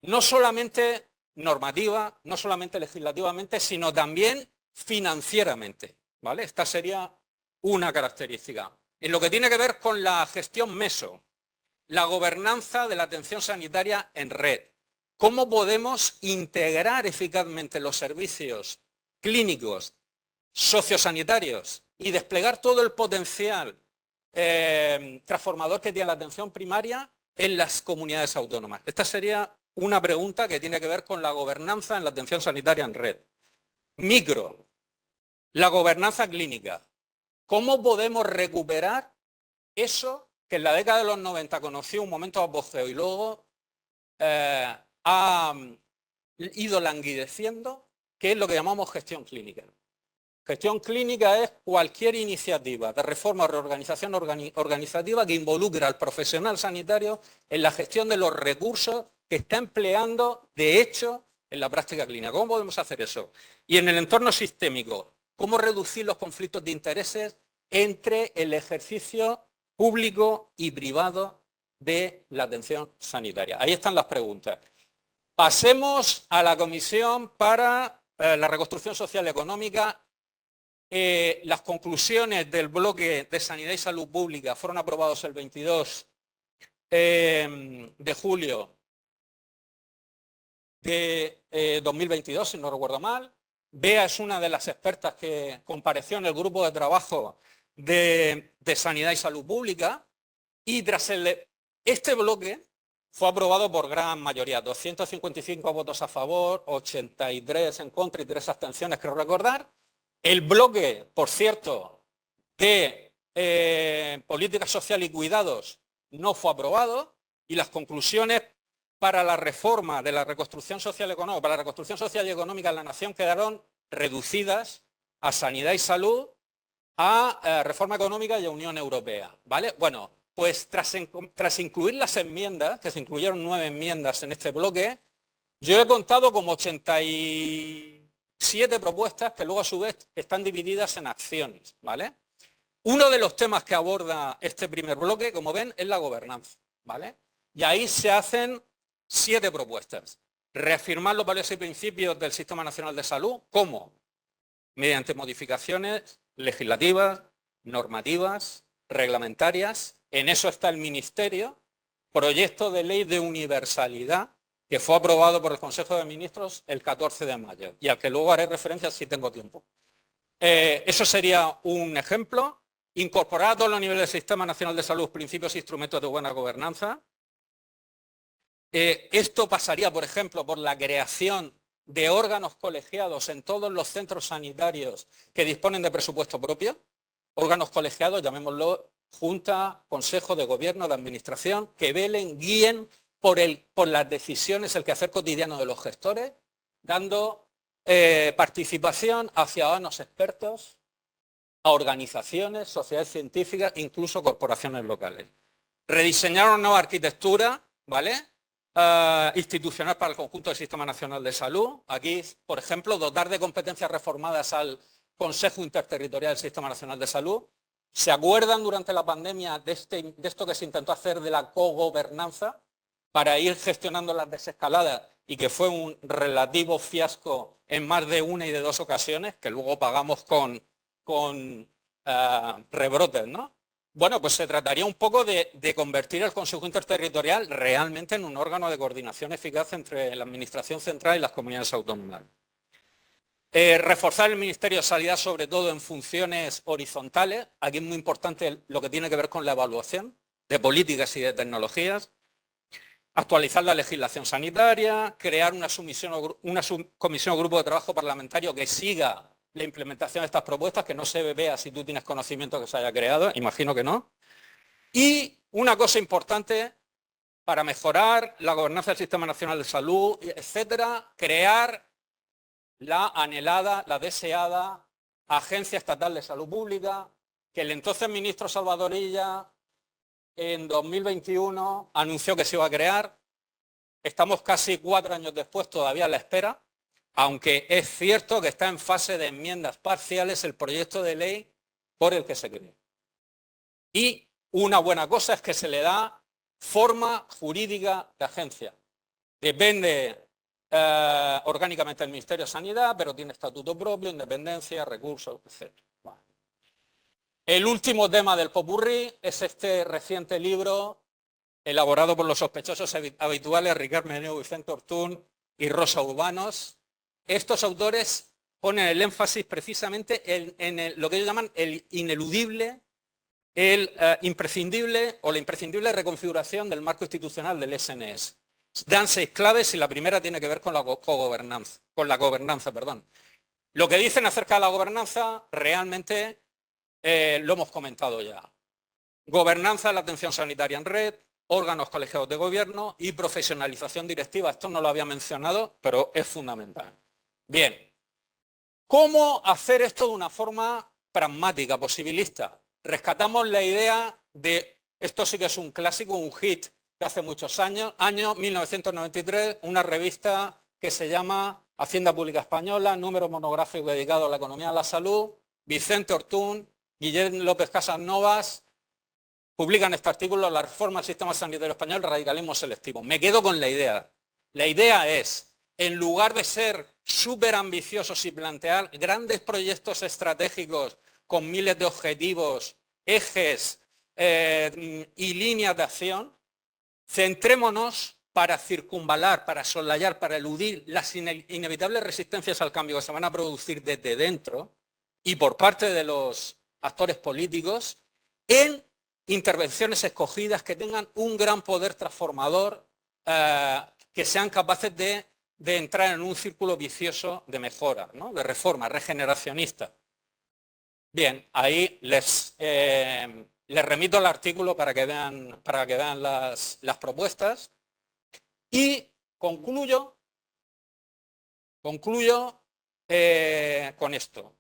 No solamente normativa, no solamente legislativamente, sino también financieramente, ¿vale? Esta sería una característica. En lo que tiene que ver con la gestión meso, la gobernanza de la atención sanitaria en red. ¿Cómo podemos integrar eficazmente los servicios clínicos, sociosanitarios y desplegar todo el potencial transformador que tiene la atención primaria en las comunidades autónomas? Esta sería una pregunta que tiene que ver con la gobernanza en la atención sanitaria en red. Micro, la gobernanza clínica. ¿Cómo podemos recuperar eso que en la década de los 90 conoció un momento de apogeo y luego ha ido languideciendo, que es lo que llamamos gestión clínica? Gestión clínica es cualquier iniciativa de reforma o reorganización organizativa que involucre al profesional sanitario en la gestión de los recursos que está empleando de hecho en la práctica clínica. ¿Cómo podemos hacer eso? Y en el entorno sistémico, ¿cómo reducir los conflictos de intereses entre el ejercicio público y privado de la atención sanitaria? Ahí están las preguntas. Pasemos a la Comisión para la Reconstrucción Social y Económica. Las conclusiones del bloque de Sanidad y Salud Pública fueron aprobados el 22 de julio de 2022, si no recuerdo mal. Bea es una de las expertas que compareció en el grupo de trabajo de Sanidad y Salud Pública, y tras este bloque fue aprobado por gran mayoría, 255 votos a favor, 83 en contra y 3 abstenciones, creo recordar. El bloque, por cierto, de política social y cuidados no fue aprobado, y las conclusiones para la reforma de la reconstrucción social económica, para la reconstrucción social y económica en la nación quedaron reducidas a sanidad y salud, a reforma económica y a Unión Europea, ¿vale? Bueno, pues tras incluir las enmiendas, que se incluyeron 9 enmiendas en este bloque, yo he contado como 87 propuestas que luego a su vez están divididas en acciones, ¿vale? Uno de los temas que aborda este primer bloque, como ven, es la gobernanza, ¿vale? Y ahí se hacen 7 propuestas. Reafirmar los valores y principios del Sistema Nacional de Salud. ¿Cómo? Mediante modificaciones legislativas, normativas, reglamentarias. En eso está el Ministerio. Proyecto de ley de universalidad que fue aprobado por el Consejo de Ministros el 14 de mayo y al que luego haré referencia si tengo tiempo. Eso sería un ejemplo. Incorporar a todos los niveles del Sistema Nacional de Salud principios e instrumentos de buena gobernanza. Esto pasaría, por ejemplo, por la creación de órganos colegiados en todos los centros sanitarios que disponen de presupuesto propio. Órganos colegiados, llamémoslo Junta, Consejo de Gobierno, de Administración, que velen, guíen por las decisiones, el quehacer cotidiano de los gestores, dando participación a ciudadanos expertos, a organizaciones, sociedades científicas, incluso corporaciones locales. Rediseñar una nueva arquitectura, ¿vale? Institucional para el conjunto del Sistema Nacional de Salud. Aquí, por ejemplo, dotar de competencias reformadas al Consejo Interterritorial del Sistema Nacional de Salud. ¿Se acuerdan durante la pandemia de esto que se intentó hacer de la cogobernanza para ir gestionando las desescaladas y que fue un relativo fiasco en más de una y de 2 ocasiones, que luego pagamos con rebrotes, ¿no? Bueno, pues se trataría un poco de convertir el Consejo Interterritorial realmente en un órgano de coordinación eficaz entre la Administración Central y las comunidades autónomas. Reforzar el Ministerio de Sanidad, sobre todo en funciones horizontales. Aquí es muy importante lo que tiene que ver con la evaluación de políticas y de tecnologías. Actualizar la legislación sanitaria, crear una comisión o grupo de trabajo parlamentario que siga la implementación de estas propuestas, que no se vea si tú tienes conocimiento que se haya creado, imagino que no. Y una cosa importante para mejorar la gobernanza del Sistema Nacional de Salud, etcétera, crear la anhelada, la deseada Agencia Estatal de Salud Pública, que el entonces ministro Salvador Illa en 2021 anunció que se iba a crear. Estamos casi 4 años después todavía a la espera, aunque es cierto que está en fase de enmiendas parciales el proyecto de ley por el que se crea. Y una buena cosa es que se le da forma jurídica de agencia. Depende orgánicamente del Ministerio de Sanidad, pero tiene estatuto propio, independencia, recursos, etc. Bueno. El último tema del popurrí es este reciente libro elaborado por los sospechosos habituales Ricard Meneu, Vicente Ortún y Rosa Urbanos. Estos autores ponen el énfasis precisamente en lo que ellos llaman el ineludible, el imprescindible o la imprescindible reconfiguración del marco institucional del SNS. Dan 6 claves y la primera tiene que ver con la gobernanza. Lo que dicen acerca de la gobernanza realmente lo hemos comentado ya. Gobernanza de la atención sanitaria en red, órganos colegiados de gobierno y profesionalización directiva. Esto no lo había mencionado, pero es fundamental. Bien, ¿cómo hacer esto de una forma pragmática, posibilista? Rescatamos la idea de, esto sí que es un clásico, un hit de hace muchos años, año 1993, una revista que se llama Hacienda Pública Española, número monográfico dedicado a la economía de la salud, Vicente Ortún, Guillén López Casasnovas, publican este artículo, la reforma del sistema sanitario español, radicalismo selectivo. Me quedo con la idea. La idea es, en lugar de ser súper ambiciosos y plantear grandes proyectos estratégicos con miles de objetivos, ejes y líneas de acción, centrémonos para circunvalar, para soslayar, para eludir las inevitables resistencias al cambio que se van a producir desde dentro y por parte de los actores políticos en intervenciones escogidas que tengan un gran poder transformador, que sean capaces de entrar en un círculo vicioso de mejora, ¿no? De reforma, regeneracionista. Bien, ahí les remito al artículo para que vean las propuestas y concluyo con esto.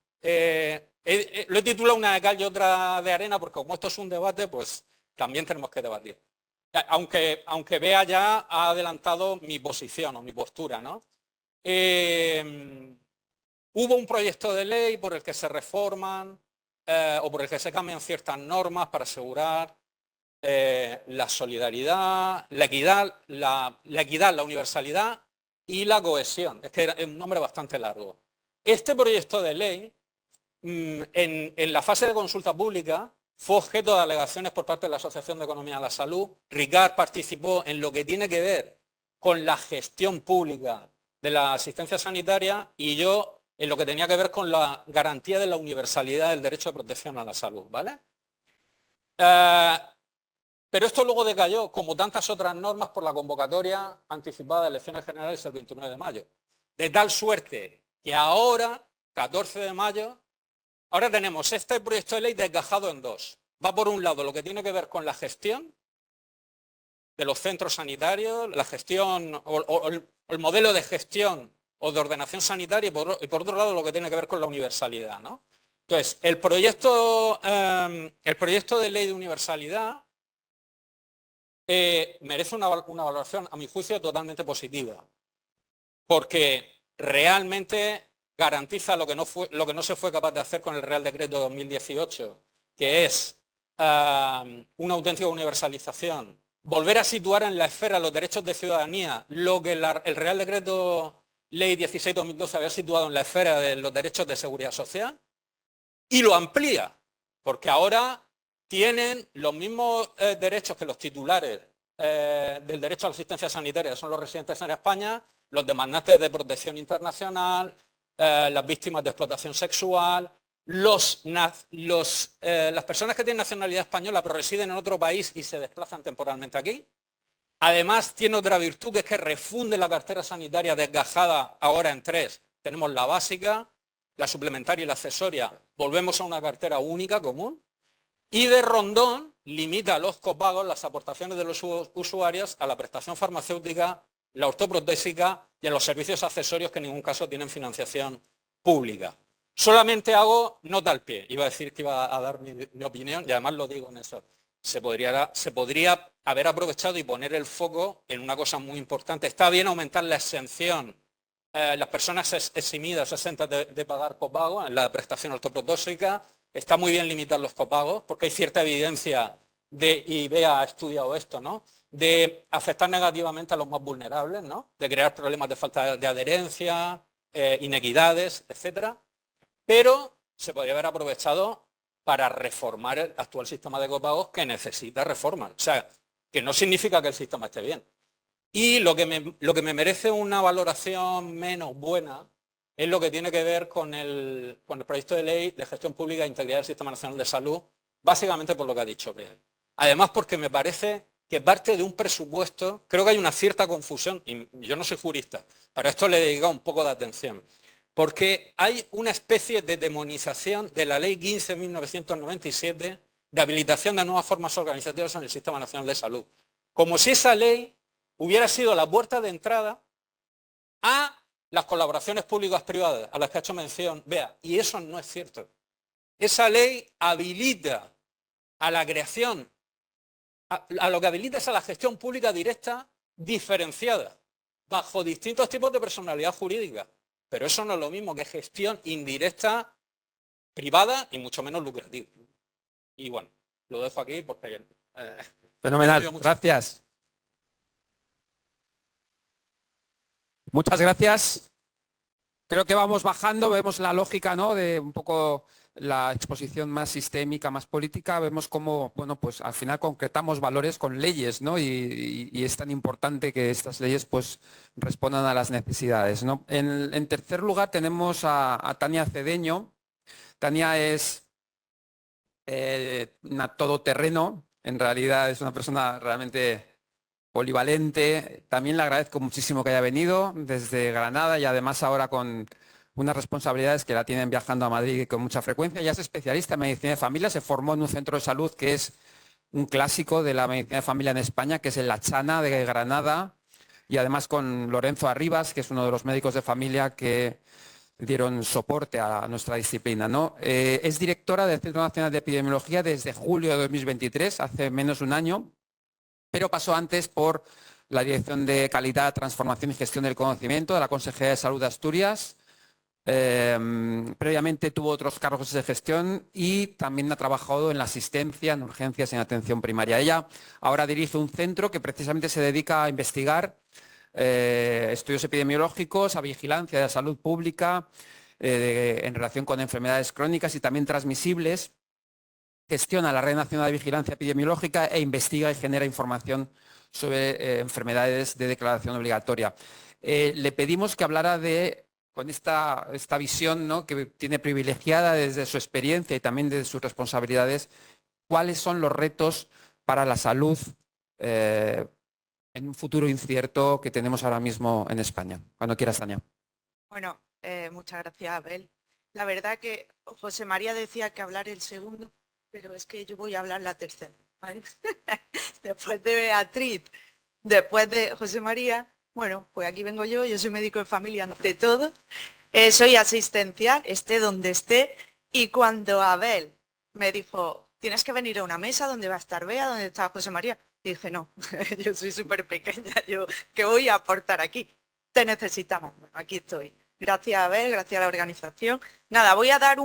Lo he titulado una de cal y otra de arena porque como esto es un debate, pues también tenemos que debatir. Aunque Bea ya ha adelantado mi posición o mi postura, ¿no? Hubo un proyecto de ley por el que se reforman o por el que se cambian ciertas normas para asegurar la solidaridad, la equidad, la universalidad y la cohesión. Es que es un nombre bastante largo. Este proyecto de ley, en la fase de consulta pública, fue objeto de alegaciones por parte de la Asociación de Economía de la Salud. Ricard participó en lo que tiene que ver con la gestión pública de la asistencia sanitaria y yo en lo que tenía que ver con la garantía de la universalidad del derecho de protección a la salud, ¿vale? Pero esto luego decayó, como tantas otras normas, por la convocatoria anticipada de elecciones generales el 29 de mayo. De tal suerte que ahora, 14 de mayo, ahora tenemos este proyecto de ley desgajado en dos. Va por un lado lo que tiene que ver con la gestión de los centros sanitarios, la gestión o el modelo de gestión o de ordenación sanitaria y por otro lado lo que tiene que ver con la universalidad, ¿no? Entonces, el proyecto de ley de universalidad merece una valoración, a mi juicio, totalmente positiva, porque realmente garantiza lo que no se fue capaz de hacer con el Real Decreto 2018, que es una auténtica universalización, volver a situar en la esfera los derechos de ciudadanía, lo que el Real Decreto Ley 16-2012 había situado en la esfera de los derechos de seguridad social, y lo amplía, porque ahora tienen los mismos derechos que los titulares del derecho a la asistencia sanitaria, que son los residentes en España, los demandantes de protección internacional, las víctimas de explotación sexual, las personas que tienen nacionalidad española pero residen en otro país y se desplazan temporalmente aquí. Además, tiene otra virtud, que es que refunde la cartera sanitaria desgajada ahora en tres. Tenemos la básica, la suplementaria y la accesoria. Volvemos a una cartera única, común. Y de rondón, limita a los copagos las aportaciones de los usuarios a la prestación farmacéutica, la ortoprotésica y a los servicios accesorios que en ningún caso tienen financiación pública. Solamente hago nota al pie. Iba a decir que iba a dar mi opinión y además lo digo en eso. Se podría haber aprovechado y poner el foco en una cosa muy importante. Está bien aumentar la exención. Las personas eximidas, exentas de pagar copago en la prestación ortoprotósica. Está muy bien limitar los copagos porque hay cierta evidencia y Bea ha estudiado esto, ¿no? De afectar negativamente a los más vulnerables, ¿no? De crear problemas de falta de adherencia, inequidades, etcétera. Pero se podría haber aprovechado para reformar el actual sistema de copagos que necesita reforma. O sea, que no significa que el sistema esté bien. Y lo que me merece una valoración menos buena es lo que tiene que ver con el proyecto de ley de gestión pública e integridad del Sistema Nacional de Salud, básicamente por lo que ha dicho Pedro. Además, porque me parece que parte de un presupuesto, creo que hay una cierta confusión, y yo no soy jurista, para esto le he dedicado un poco de atención, porque hay una especie de demonización de la Ley 15.1997 de habilitación de nuevas formas organizativas en el Sistema Nacional de Salud. Como si esa ley hubiera sido la puerta de entrada a las colaboraciones públicas-privadas a las que ha hecho mención Bea, y eso no es cierto. Esa ley habilita a la creación, a lo que habilita es a la gestión pública directa diferenciada, bajo distintos tipos de personalidad jurídica. Pero eso no es lo mismo que gestión indirecta, privada y mucho menos lucrativa. Y bueno, lo dejo aquí porque... Fenomenal, gracias. Muchas gracias. Creo que vamos bajando, vemos la lógica, ¿no? De un poco la exposición más sistémica, más política, vemos cómo, bueno, pues al final concretamos valores con leyes, ¿no? Y es tan importante que estas leyes pues respondan a las necesidades, ¿no? En tercer lugar tenemos a Tania Cedeño. Tania es una todoterreno, en realidad es una persona realmente polivalente. También le agradezco muchísimo que haya venido desde Granada y además ahora con unas responsabilidades que la tienen viajando a Madrid con mucha frecuencia. Ella es especialista en medicina de familia, se formó en un centro de salud que es un clásico de la medicina de familia en España, que es el La Chana de Granada, y además con Lorenzo Arribas, que es uno de los médicos de familia que dieron soporte a nuestra disciplina, ¿no? Es directora del Centro Nacional de Epidemiología desde julio de 2023, hace menos de un año, pero pasó antes por la Dirección de Calidad, Transformación y Gestión del Conocimiento de la Consejería de Salud de Asturias. Previamente tuvo otros cargos de gestión y también ha trabajado en la asistencia, en urgencias y en atención primaria. Ella ahora dirige un centro que precisamente se dedica a investigar estudios epidemiológicos, a vigilancia de la salud pública en relación con enfermedades crónicas y también transmisibles. Gestiona la Red Nacional de Vigilancia Epidemiológica e investiga y genera información sobre enfermedades de declaración obligatoria. Le pedimos que hablara con esta visión, ¿no?, que tiene privilegiada desde su experiencia y también desde sus responsabilidades, cuáles son los retos para la salud en un futuro incierto que tenemos ahora mismo en España. Cuando quieras, Tania. Bueno, muchas gracias, Abel. La verdad que José María decía que hablar el segundo, pero es que yo voy a hablar la tercera, ¿vale? Después de Beatriz, después de José María, bueno, pues aquí vengo yo soy médico de familia ante todo, soy asistencial, esté donde esté, y cuando Abel me dijo, tienes que venir a una mesa donde va a estar Bea, donde está José María, dije, no, yo soy súper pequeña, yo ¿qué voy a aportar aquí? Te necesitamos, bueno, aquí estoy. Gracias, Abel, gracias a la organización. Nada, voy a dar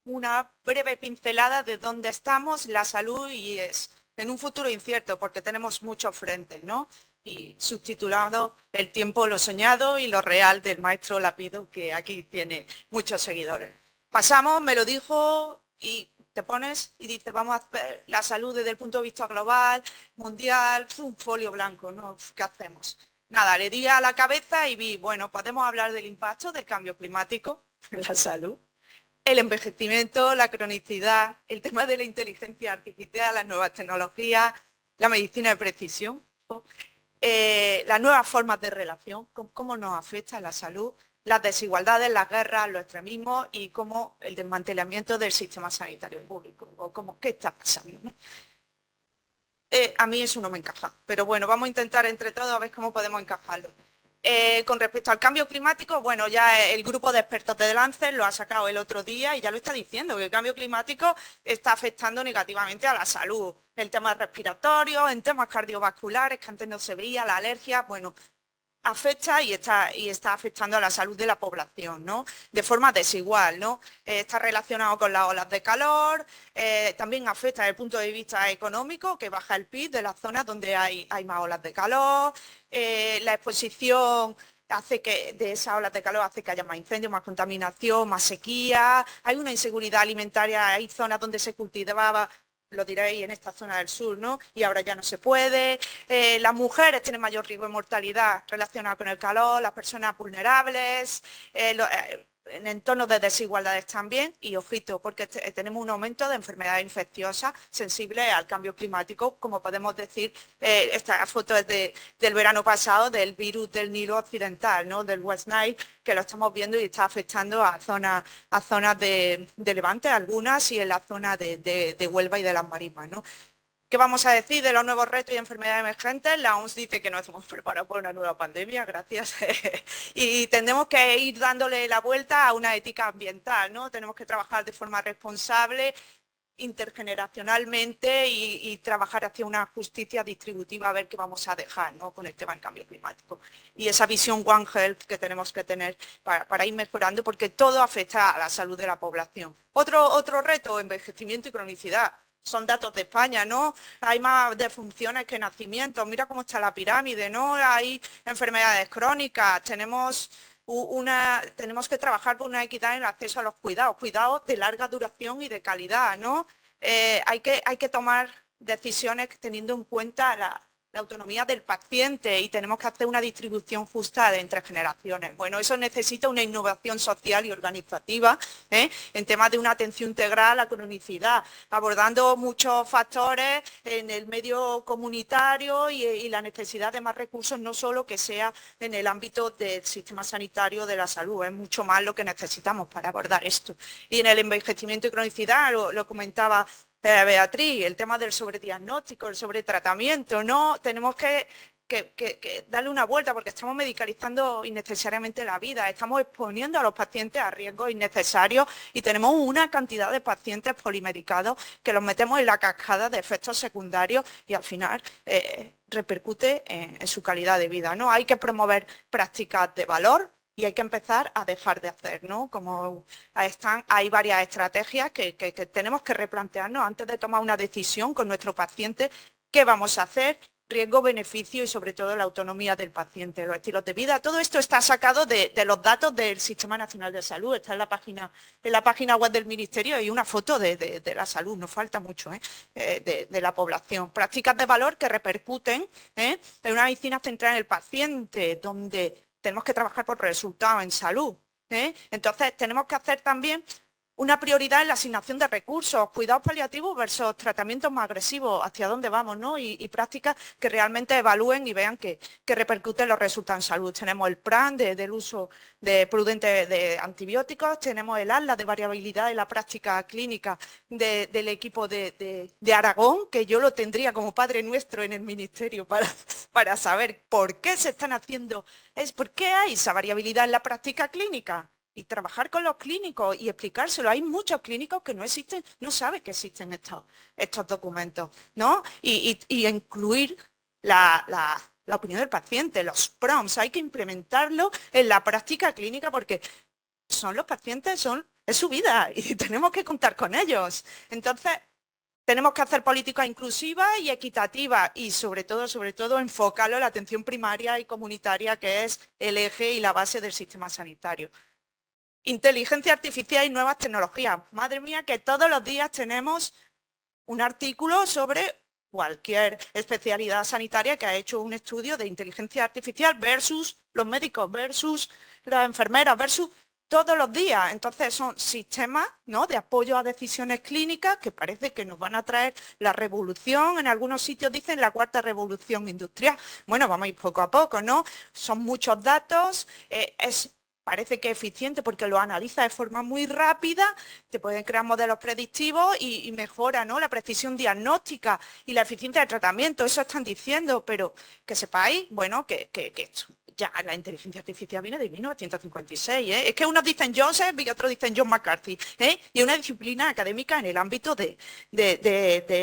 una breve pincelada de dónde estamos, la salud, y es en un futuro incierto porque tenemos muchos frentes, ¿no? Y subtitulado El tiempo, lo soñado y lo real del maestro Lapido, que aquí tiene muchos seguidores. Pasamos, me lo dijo, y te pones y dices, vamos a hacer la salud desde el punto de vista global, mundial, un folio blanco, ¿no? ¿Qué hacemos? Nada, le di a la cabeza y vi, bueno, podemos hablar del impacto del cambio climático en la salud, el envejecimiento, la cronicidad, el tema de la inteligencia artificial, las nuevas tecnologías, la medicina de precisión, las nuevas formas de relación, cómo nos afecta la salud, las desigualdades, las guerras, los extremismos y cómo el desmantelamiento del sistema sanitario público, o cómo qué está pasando, ¿no? A mí eso no me encaja, pero bueno, vamos a intentar entre todos a ver cómo podemos encajarlo. Con respecto al cambio climático, bueno, ya el grupo de expertos de Lancet lo ha sacado el otro día y ya lo está diciendo, que el cambio climático está afectando negativamente a la salud, en temas respiratorios, en temas cardiovasculares, que antes no se veía, la alergia, bueno, afecta y está afectando a la salud de la población, ¿no? De forma desigual, ¿no? Está relacionado con las olas de calor, también afecta desde el punto de vista económico, que baja el PIB de las zonas donde hay más olas de calor, la exposición hace que de esas olas de calor hace que haya más incendios, más contaminación, más sequía, hay una inseguridad alimentaria, hay zonas donde se cultivaba, lo diréis, en esta zona del sur, ¿no? Y ahora ya no se puede. Las mujeres tienen mayor riesgo de mortalidad relacionada con el calor, las personas vulnerables, en entornos de desigualdades también, y ojito, porque tenemos un aumento de enfermedades infecciosas sensibles al cambio climático, como podemos decir, esta foto es del verano pasado, del virus del Nilo Occidental, ¿no? Del West Nile, que lo estamos viendo y está afectando a zonas de Levante, algunas, y en la zona de Huelva y de las Marismas, ¿no? ¿Qué vamos a decir de los nuevos retos y enfermedades emergentes? La OMS dice que no estamos preparados para una nueva pandemia, gracias. Y tendremos que ir dándole la vuelta a una ética ambiental, ¿no? Tenemos que trabajar de forma responsable, intergeneracionalmente y trabajar hacia una justicia distributiva, a ver qué vamos a dejar, ¿no? Con el tema del cambio climático. Y esa visión One Health que tenemos que tener para ir mejorando, porque todo afecta a la salud de la población. Otro reto, envejecimiento y cronicidad. Son datos de España, ¿no? Hay más defunciones que nacimientos. Mira cómo está la pirámide, ¿no? Hay enfermedades crónicas. Tenemos que trabajar por una equidad en el acceso a los cuidados de larga duración y de calidad, ¿no? Hay que tomar decisiones teniendo en cuenta la autonomía del paciente y tenemos que hacer una distribución justa de entre generaciones. Bueno, eso necesita una innovación social y organizativa, en temas de una atención integral a la cronicidad, abordando muchos factores en el medio comunitario y la necesidad de más recursos, no solo que sea en el ámbito del sistema sanitario de la salud, es mucho más lo que necesitamos para abordar esto. Y en el envejecimiento y cronicidad, lo comentaba Beatriz, el tema del sobrediagnóstico, el sobretratamiento, ¿no? Tenemos que darle una vuelta porque estamos medicalizando innecesariamente la vida, estamos exponiendo a los pacientes a riesgos innecesarios y tenemos una cantidad de pacientes polimedicados que los metemos en la cascada de efectos secundarios y al final repercute en su calidad de vida, ¿no? Hay que promover prácticas de valor y hay que empezar a dejar de hacer, ¿no? Como hay varias estrategias que tenemos que replantearnos antes de tomar una decisión con nuestro paciente, qué vamos a hacer, riesgo, beneficio y sobre todo la autonomía del paciente, los estilos de vida. Todo esto está sacado de los datos del Sistema Nacional de Salud, está en la página web del Ministerio y una foto de la salud, nos falta mucho, de la población. Prácticas de valor que repercuten en una medicina centrada en el paciente, donde tenemos que trabajar por resultados en salud. Entonces, tenemos que hacer también una prioridad en la asignación de recursos, cuidados paliativos versus tratamientos más agresivos, hacia dónde vamos, ¿no? Y prácticas que realmente evalúen y vean que repercuten los resultados en salud. Tenemos el plan del uso prudente de antibióticos, tenemos el ATLAS de variabilidad en la práctica clínica del equipo de Aragón, que yo lo tendría como padre nuestro en el ministerio para saber por qué se están haciendo, por qué hay esa variabilidad en la práctica clínica. Y trabajar con los clínicos y explicárselo. Hay muchos clínicos que no saben que existen estos documentos, ¿no? Y incluir la opinión del paciente, los prompts, hay que implementarlo en la práctica clínica porque son los pacientes, es su vida y tenemos que contar con ellos. Entonces, tenemos que hacer políticas inclusivas y equitativas y sobre todo enfocarlo en la atención primaria y comunitaria, que es el eje y la base del sistema sanitario. Inteligencia artificial y nuevas tecnologías. Madre mía, que todos los días tenemos un artículo sobre cualquier especialidad sanitaria que ha hecho un estudio de inteligencia artificial versus los médicos, versus las enfermeras, versus todos los días. Entonces son sistemas, ¿no?, de apoyo a decisiones clínicas que parece que nos van a traer la revolución. En algunos sitios dicen la cuarta revolución industrial. Bueno, vamos a ir poco a poco, ¿no? Son muchos datos, parece que es eficiente porque lo analiza de forma muy rápida, te pueden crear modelos predictivos y mejora, ¿no?, la precisión diagnóstica y la eficiencia del tratamiento, eso están diciendo, pero que sepáis, bueno, que ya la inteligencia artificial viene de 1956, ¿eh? Es que unos dicen Joseph y otros dicen John McCarthy, ¿eh? Y una disciplina académica en el ámbito de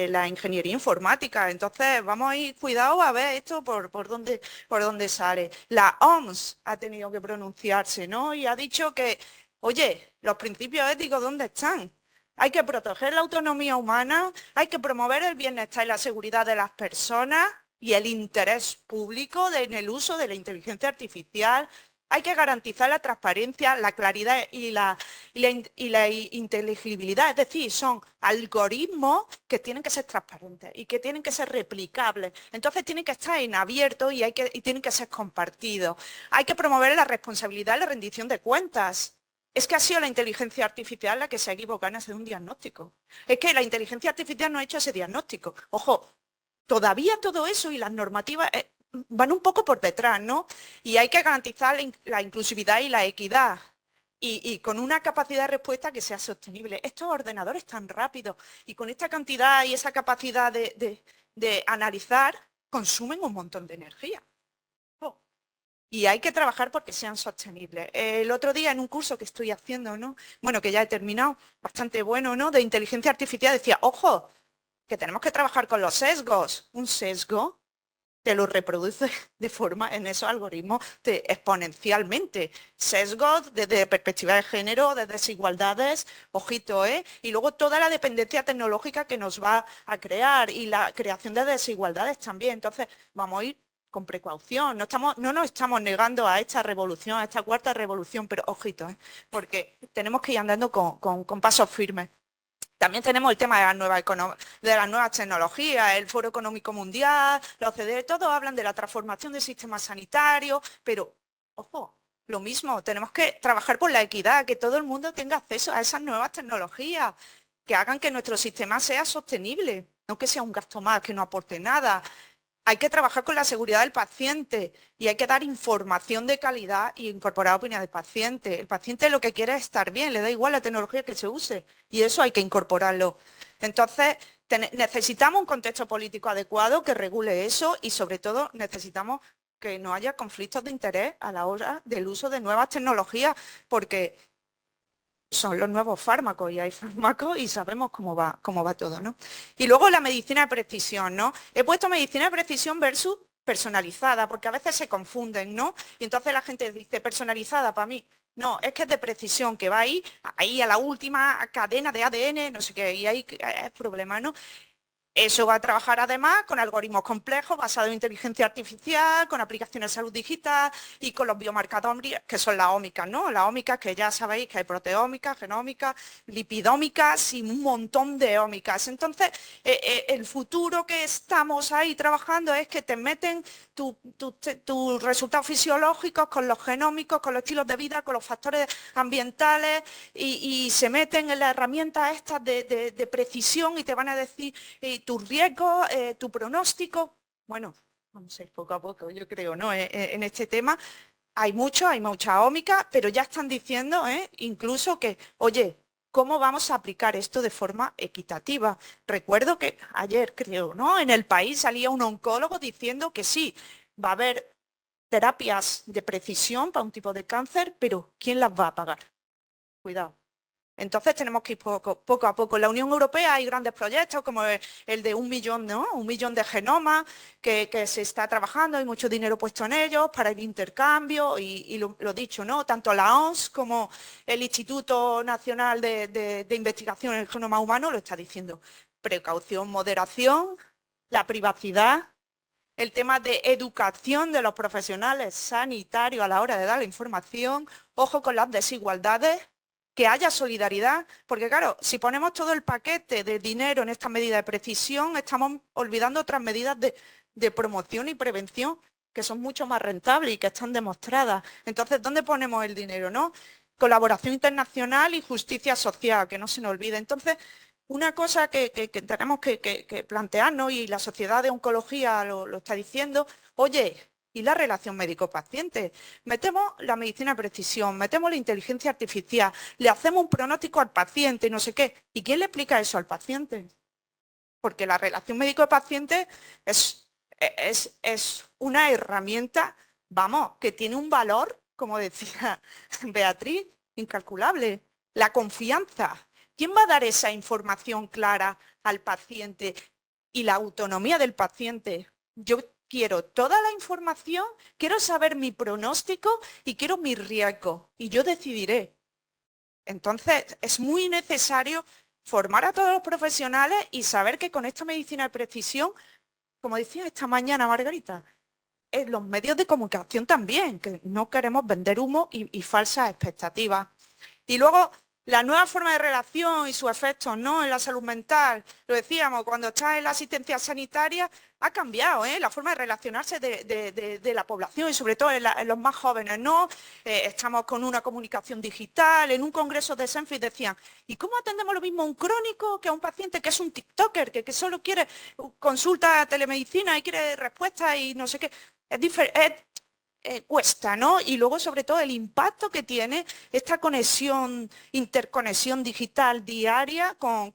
la ingeniería informática. Entonces, vamos a ir cuidado a ver esto por dónde sale. La OMS ha tenido que pronunciarse, ¿no? Y ha dicho que, oye, los principios éticos, ¿dónde están? Hay que proteger la autonomía humana, hay que promover el bienestar y la seguridad de las personas y el interés público en el uso de la inteligencia artificial. Hay que garantizar la transparencia, la claridad y la inteligibilidad. Es decir, son algoritmos que tienen que ser transparentes y que tienen que ser replicables. Entonces tienen que estar en abierto y tienen que ser compartidos. Hay que promover la responsabilidad y la rendición de cuentas. Es que ha sido la inteligencia artificial la que se ha equivocado en hacer un diagnóstico. Es que la inteligencia artificial no ha hecho ese diagnóstico. Ojo, todavía todo eso y las normativas van un poco por detrás, ¿no? Y hay que garantizar la inclusividad y la equidad y con una capacidad de respuesta que sea sostenible. Estos ordenadores tan rápidos y con esta cantidad y esa capacidad de analizar consumen un montón de energía. Y hay que trabajar porque sean sostenibles. El otro día en un curso que estoy haciendo, ¿no? Bueno, que ya he terminado, bastante bueno, ¿no? De inteligencia artificial decía, ojo, que tenemos que trabajar con los sesgos. Un sesgo te lo reproduce de forma en esos algoritmos exponencialmente. Sesgos desde perspectiva de género, de desigualdades, ojito, ¿eh? Y luego toda la dependencia tecnológica que nos va a crear y la creación de desigualdades también. Entonces, vamos a ir con precaución, no nos estamos negando a esta revolución, a esta cuarta revolución, pero ojito, ¿eh? Porque tenemos que ir andando con pasos firmes. También tenemos el tema de las nuevas tecnologías, el Foro Económico Mundial, la OCDE, todos hablan de la transformación del sistema sanitario, pero, ojo, lo mismo, tenemos que trabajar por la equidad, que todo el mundo tenga acceso a esas nuevas tecnologías, que hagan que nuestro sistema sea sostenible, no que sea un gasto más, que no aporte nada. Hay que trabajar con la seguridad del paciente y hay que dar información de calidad y incorporar opinión del paciente. El paciente lo que quiere es estar bien, le da igual la tecnología que se use y eso hay que incorporarlo. Entonces, necesitamos un contexto político adecuado que regule eso y sobre todo necesitamos que no haya conflictos de interés a la hora del uso de nuevas tecnologías porque son los nuevos fármacos y hay fármacos y sabemos cómo va todo, ¿no? Y luego la medicina de precisión, ¿no? He puesto medicina de precisión versus personalizada, porque a veces se confunden, ¿no? Y entonces la gente dice personalizada para mí. No, es que es de precisión, que va ahí a la última cadena de ADN, no sé qué, y ahí es problema, ¿no? Eso va a trabajar además con algoritmos complejos basados en inteligencia artificial, con aplicaciones de salud digital y con los biomarcadores, que son las ómicas, ¿no? Las ómicas que ya sabéis que hay proteómicas, genómicas, lipidómicas y un montón de ómicas. Entonces, el futuro que estamos ahí trabajando es que te meten tus resultados fisiológicos con los genómicos, con los estilos de vida, con los factores ambientales y se meten en las herramientas estas de precisión y te van a decir tu riesgo, tu pronóstico. Bueno, vamos a ir poco a poco, yo creo, ¿no? En este tema hay mucha ómica, pero ya están diciendo incluso que, oye, ¿cómo vamos a aplicar esto de forma equitativa? Recuerdo que ayer, creo, ¿no? En El País salía un oncólogo diciendo que sí, va a haber terapias de precisión para un tipo de cáncer, pero ¿quién las va a pagar? Cuidado. Entonces tenemos que ir poco a poco. En la Unión Europea hay grandes proyectos como el de 1 millón, ¿no? 1 millón de genomas que se está trabajando, hay mucho dinero puesto en ellos para el intercambio y lo dicho, ¿no? Tanto la OMS como el Instituto Nacional de Investigación en el Genoma Humano lo está diciendo. Precaución, moderación, la privacidad, el tema de educación de los profesionales sanitarios a la hora de dar la información, ojo con las desigualdades, que haya solidaridad, porque claro, si ponemos todo el paquete de dinero en esta medida de precisión, estamos olvidando otras medidas de promoción y prevención que son mucho más rentables y que están demostradas. Entonces, ¿dónde ponemos el dinero, no? Colaboración internacional y justicia social, que no se nos olvide. Entonces, una cosa que tenemos que plantearnos, y la Sociedad de Oncología lo está diciendo, oye, ¿y la relación médico-paciente? Metemos la medicina de precisión, metemos la inteligencia artificial, le hacemos un pronóstico al paciente, no sé qué. ¿Y quién le explica eso al paciente? Porque la relación médico-paciente es una herramienta vamos, que tiene un valor, como decía Beatriz, incalculable. La confianza. ¿Quién va a dar esa información clara al paciente y la autonomía del paciente? Yo quiero toda la información, quiero saber mi pronóstico y quiero mi riesgo y yo decidiré. Entonces, es muy necesario formar a todos los profesionales y saber que con esta medicina de precisión, como decía esta mañana Margarita, en los medios de comunicación también, que no queremos vender humo y falsas expectativas. Y luego, la nueva forma de relación y sus efectos, ¿no?, en la salud mental. Lo decíamos, cuando está en la asistencia sanitaria, ha cambiado, ¿eh?, la forma de relacionarse de la población y sobre todo en los más jóvenes, ¿no? Estamos con una comunicación digital. En un congreso de Senfi decían, ¿y cómo atendemos lo mismo a un crónico que a un paciente que es un tiktoker, que solo quiere consulta telemedicina y quiere respuestas y no sé qué? Es diferente. Cuesta, ¿no? Y luego, sobre todo, el impacto que tiene esta conexión, interconexión digital diaria con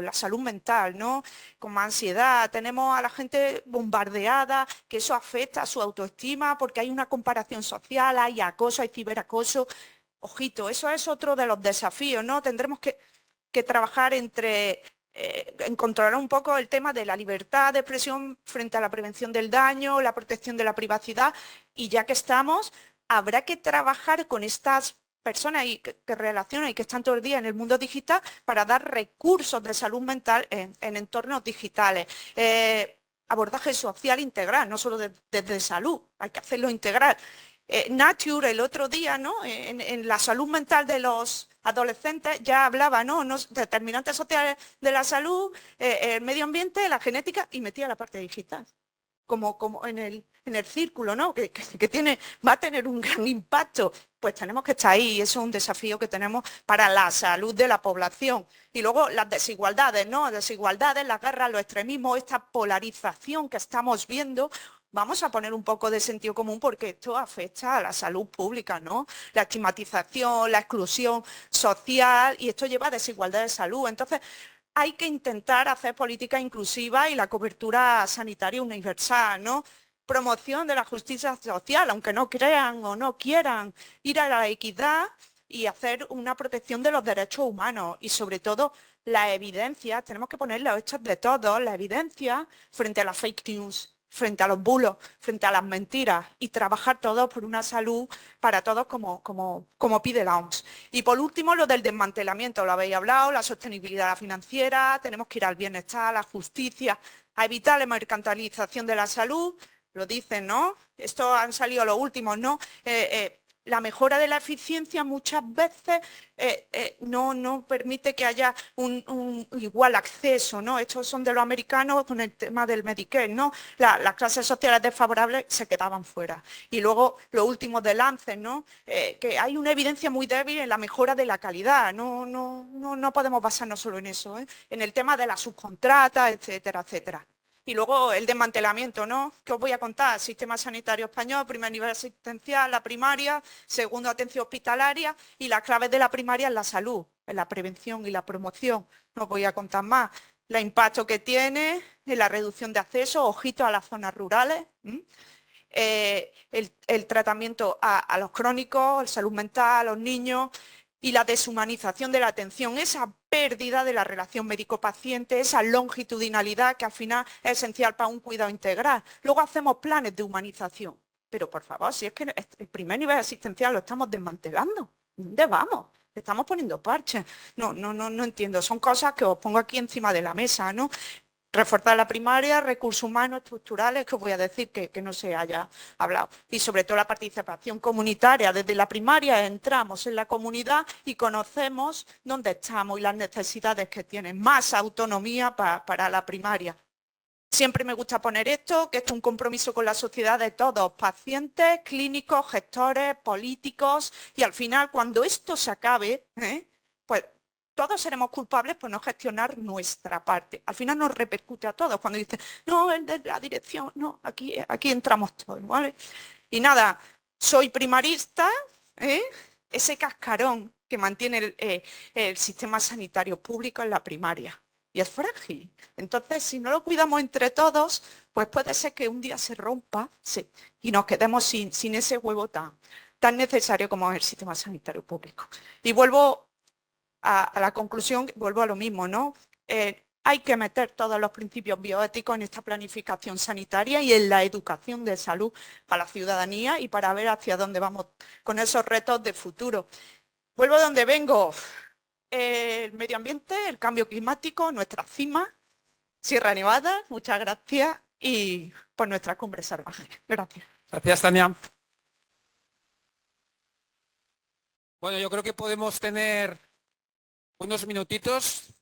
la salud mental, ¿no? Con más ansiedad. Tenemos a la gente bombardeada, que eso afecta a su autoestima porque hay una comparación social, hay acoso, hay ciberacoso. Ojito, eso es otro de los desafíos, ¿no? Tendremos que trabajar en controlar un poco el tema de la libertad de expresión frente a la prevención del daño, la protección de la privacidad, y ya que estamos, habrá que trabajar con estas personas que relacionan y que están todo el día en el mundo digital para dar recursos de salud mental en entornos digitales. Abordaje social integral, no solo desde salud, hay que hacerlo integral. Nature el otro día, ¿no?, en la salud mental de los adolescentes ya hablaba, ¿no?, determinantes sociales de la salud, el medio ambiente, la genética, y metía la parte digital como en el círculo, ¿no?, que va a tener un gran impacto. Pues tenemos que estar ahí, y eso es un desafío que tenemos para la salud de la población. Y luego las desigualdades, ¿no?, desigualdades, las guerras, los extremismos, esta polarización que estamos viendo. Vamos a poner un poco de sentido común porque esto afecta a la salud pública, ¿no? La estigmatización, la exclusión social, y esto lleva a desigualdad de salud. Entonces, hay que intentar hacer política inclusiva y la cobertura sanitaria universal, ¿no? Promoción de la justicia social, aunque no crean o no quieran, ir a la equidad y hacer una protección de los derechos humanos y sobre todo la evidencia. Tenemos que poner los hechos de todos, la evidencia frente a las fake news, frente a los bulos, frente a las mentiras, y trabajar todos por una salud para todos como pide la OMS. Y por último, lo del desmantelamiento, lo habéis hablado, la sostenibilidad financiera, tenemos que ir al bienestar, a la justicia, a evitar la mercantilización de la salud, lo dicen, ¿no? Esto han salido los últimos, ¿no? La mejora de la eficiencia muchas veces no permite que haya un igual acceso, ¿no? Estos son de los americanos con el tema del Medicare, ¿no? Las clases sociales desfavorables se quedaban fuera. Y luego lo último de Lancet, ¿no? Que hay una evidencia muy débil en la mejora de la calidad. No podemos basarnos solo en eso, ¿eh? En el tema de la subcontrata, etcétera, etcétera. Y luego el desmantelamiento, ¿no? ¿Qué os voy a contar? Sistema sanitario español, primer nivel asistencial, la primaria, segundo atención hospitalaria, y las claves de la primaria en la salud, en la prevención y la promoción. No os voy a contar más. El impacto que tiene en la reducción de acceso, ojito a las zonas rurales, el tratamiento a los crónicos, la salud mental, a los niños, y la deshumanización de la atención, esa pérdida de la relación médico-paciente, esa longitudinalidad que al final es esencial para un cuidado integral. Luego hacemos planes de humanización. Pero por favor, si es que el primer nivel asistencial lo estamos desmantelando, ¿dónde vamos? Le estamos poniendo parches. No entiendo. Son cosas que os pongo aquí encima de la mesa, ¿no? Reforzar la primaria, recursos humanos estructurales, que os voy a decir que no se haya hablado. Y sobre todo la participación comunitaria. Desde la primaria entramos en la comunidad y conocemos dónde estamos y las necesidades que tienen. Más autonomía para la primaria. Siempre me gusta poner esto, que esto es un compromiso con la sociedad de todos, pacientes, clínicos, gestores, políticos, y al final, cuando esto se acabe, pues todos seremos culpables por no gestionar nuestra parte. Al final nos repercute a todos cuando dicen, no, el de la dirección, no, aquí entramos todos, ¿vale? Y nada, soy primarista, ese cascarón que mantiene el sistema sanitario público en la primaria. y es frágil. Entonces, si no lo cuidamos entre todos, pues puede ser que un día se rompa y nos quedemos sin ese huevo tan necesario como es el sistema sanitario público. Y vuelvo a la conclusión, vuelvo a lo mismo, ¿no? Hay que meter todos los principios bioéticos en esta planificación sanitaria y en la educación de salud para la ciudadanía y para ver hacia dónde vamos con esos retos de futuro. Vuelvo a donde vengo. El medio ambiente, el cambio climático, nuestra cima, Sierra Nevada, muchas gracias, y por nuestra cumbre salvaje. Gracias. Gracias, Tania. Bueno, yo creo que podemos tener unos minutitos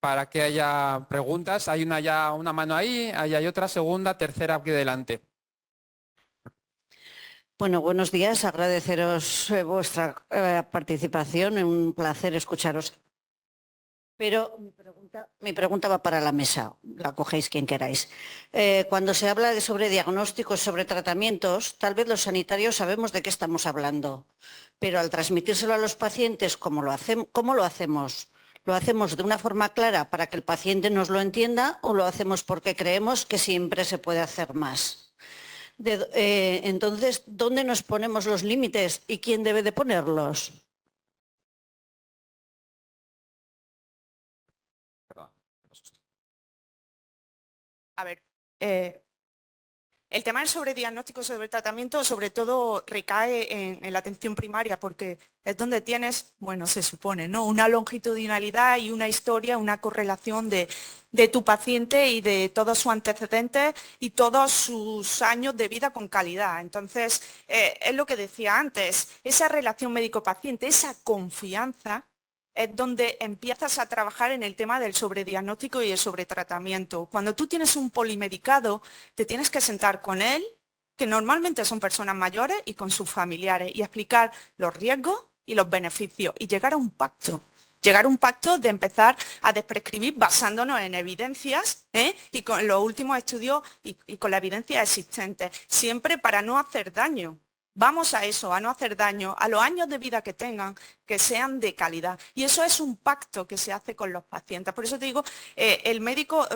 para que haya preguntas. Hay una mano ahí, ahí hay otra, segunda, tercera aquí delante. Bueno, buenos días. Agradeceros vuestra participación. Es un placer escucharos. Pero mi pregunta va para la mesa. La cogéis quien queráis. Cuando se habla de sobrediagnósticos, sobre tratamientos, tal vez los sanitarios sabemos de qué estamos hablando. Pero al transmitírselo a los pacientes, ¿cómo lo hacemos? ¿Lo hacemos de una forma clara para que el paciente nos lo entienda o lo hacemos porque creemos que siempre se puede hacer más? Entonces, ¿dónde nos ponemos los límites y quién debe de ponerlos? A ver, el tema del sobrediagnóstico, sobre el tratamiento, sobre todo recae en la atención primaria, porque es donde tienes, bueno, se supone, ¿no?, una longitudinalidad y una historia, una correlación de tu paciente y de todos sus antecedentes y todos sus años de vida con calidad. Entonces, es lo que decía antes, esa relación médico-paciente, esa confianza, es donde empiezas a trabajar en el tema del sobrediagnóstico y el sobretratamiento. Cuando tú tienes un polimedicado, te tienes que sentar con él, que normalmente son personas mayores, y con sus familiares, y explicar los riesgos y los beneficios, y llegar a un pacto. Llegar a un pacto de empezar a desprescribir basándonos en evidencias y con los últimos estudios y con la evidencia existente, siempre para no hacer daño. Vamos a eso, a no hacer daño, a los años de vida que tengan, que sean de calidad. Y eso es un pacto que se hace con los pacientes. Por eso te digo, el médico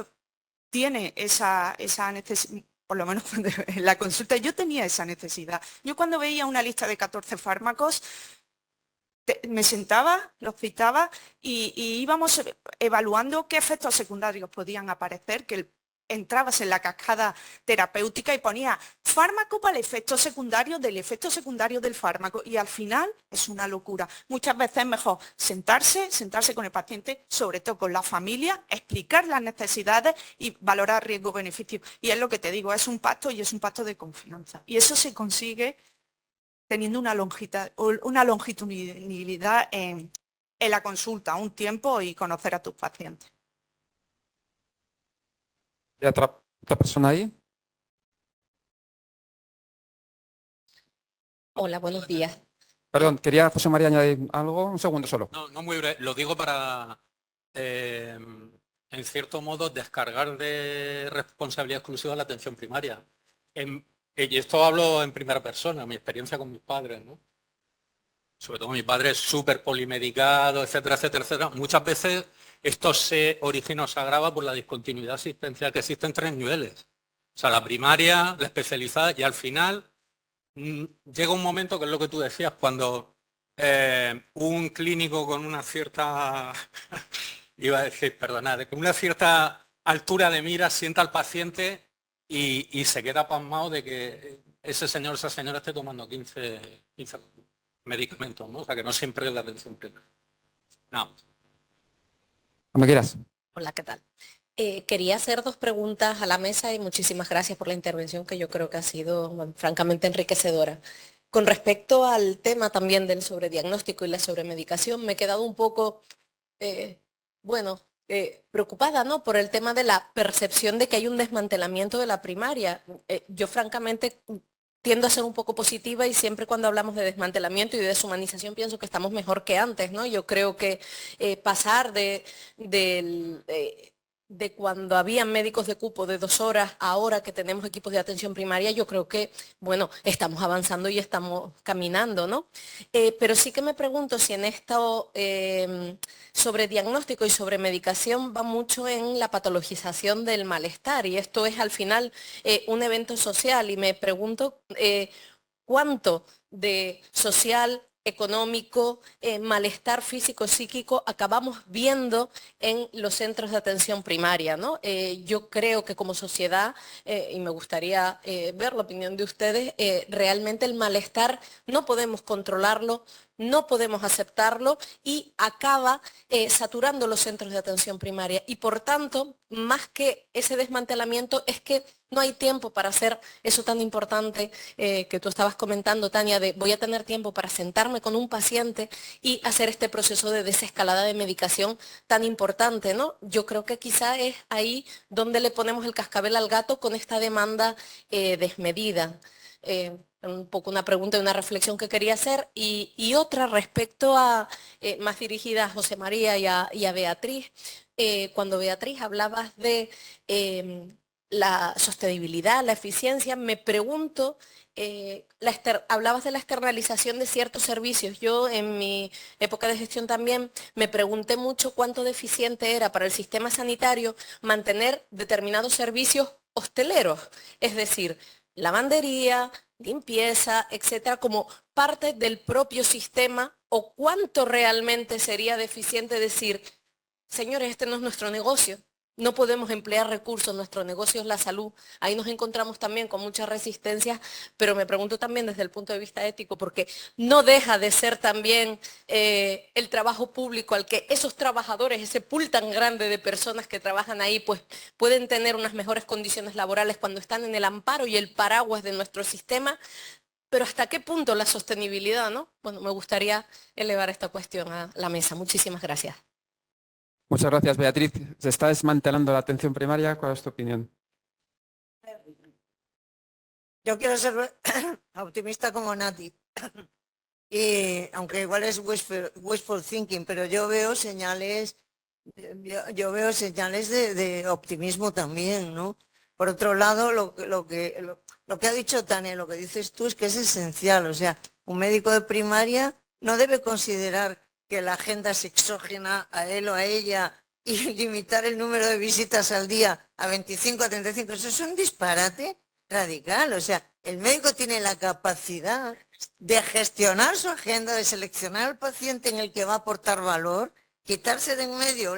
tiene esa necesidad, por lo menos en la consulta yo tenía esa necesidad. Yo cuando veía una lista de 14 fármacos, me sentaba, los citaba y íbamos evaluando qué efectos secundarios podían aparecer, que entrabas en la cascada terapéutica y ponía fármaco para el efecto secundario del efecto secundario del fármaco, y al final es una locura. Muchas veces es mejor sentarse con el paciente, sobre todo con la familia, explicar las necesidades y valorar riesgo-beneficio. Y es lo que te digo, es un pacto y es un pacto de confianza. Y eso se consigue teniendo una longitudinalidad en la consulta, un tiempo y conocer a tus pacientes. ¿Y otra persona ahí? Hola, buenos días. Perdón, quería José María añadir algo, un segundo solo. No muy breve, lo digo para, en cierto modo, descargar de responsabilidad exclusiva la atención primaria. Y esto hablo en primera persona, mi experiencia con mis padres, ¿no? Sobre todo mi padre es súper polimedicado, etcétera, etcétera, etcétera. Muchas veces esto se origina o se agrava por la discontinuidad asistencial que existe en 3 niveles. O sea, la primaria, la especializada y al final llega un momento, que es lo que tú decías, cuando un clínico con una cierta, iba a decir, perdonad, con una cierta altura de mira sienta al paciente y se queda pasmado de que ese señor, esa señora esté tomando 15 medicamentos, ¿no? O sea, que no siempre es la atención primaria. No. Cuando quieras. Hola, ¿qué tal? Quería hacer 2 preguntas a la mesa y muchísimas gracias por la intervención, que yo creo que ha sido, bueno, francamente enriquecedora. Con respecto al tema también del sobrediagnóstico y la sobremedicación, me he quedado un poco, preocupada, ¿no?, por el tema de la percepción de que hay un desmantelamiento de la primaria. Yo francamente tiendo a ser un poco positiva y siempre cuando hablamos de desmantelamiento y de deshumanización pienso que estamos mejor que antes, ¿no? Yo creo que pasar de cuando había médicos de cupo de 2 horas, ahora que tenemos equipos de atención primaria, yo creo que, bueno, estamos avanzando y estamos caminando, ¿no? Pero sí que me pregunto si en esto sobre diagnóstico y sobre medicación va mucho en la patologización del malestar, y esto es al final un evento social, y me pregunto cuánto de social, económico, malestar físico, psíquico acabamos viendo en los centros de atención primaria, ¿no? Yo creo que como sociedad, y me gustaría ver la opinión de ustedes, realmente el malestar no podemos controlarlo, no podemos aceptarlo y acaba saturando los centros de atención primaria. Y por tanto, más que ese desmantelamiento, es que no hay tiempo para hacer eso tan importante que tú estabas comentando, Tania, de voy a tener tiempo para sentarme con un paciente y hacer este proceso de desescalada de medicación tan importante, ¿no? Yo creo que quizá es ahí donde le ponemos el cascabel al gato con esta demanda desmedida. Un poco una pregunta y una reflexión que quería hacer, y otra respecto a, más dirigida a José María y a Beatriz. Cuando Beatriz hablabas de la sostenibilidad, la eficiencia, me pregunto, hablabas de la externalización de ciertos servicios. Yo en mi época de gestión también me pregunté mucho cuánto deficiente era para el sistema sanitario mantener determinados servicios hosteleros, es decir, lavandería, limpieza, etcétera, como parte del propio sistema, o cuánto realmente sería deficiente decir, señores, este no es nuestro negocio, no podemos emplear recursos, nuestro negocio es la salud. Ahí nos encontramos también con muchas resistencias, pero me pregunto también desde el punto de vista ético, porque no deja de ser también el trabajo público al que esos trabajadores, ese pool tan grande de personas que trabajan ahí, pues pueden tener unas mejores condiciones laborales cuando están en el amparo y el paraguas de nuestro sistema. Pero ¿hasta qué punto la sostenibilidad, no? Bueno, me gustaría elevar esta cuestión a la mesa. Muchísimas gracias. Muchas gracias, Beatriz. ¿Se está desmantelando la atención primaria? ¿Cuál es tu opinión? Yo quiero ser optimista como Nati. Y aunque igual es wishful thinking, pero yo veo señales, yo veo señales de optimismo también, ¿no? Por otro lado, lo que ha dicho Tania, lo que dices tú es que es esencial. O sea, un médico de primaria no debe considerar que la agenda es exógena a él o a ella y limitar el número de visitas al día a 25, a 35. Eso es un disparate radical. O sea, el médico tiene la capacidad de gestionar su agenda, de seleccionar al paciente en el que va a aportar valor, quitarse de en medio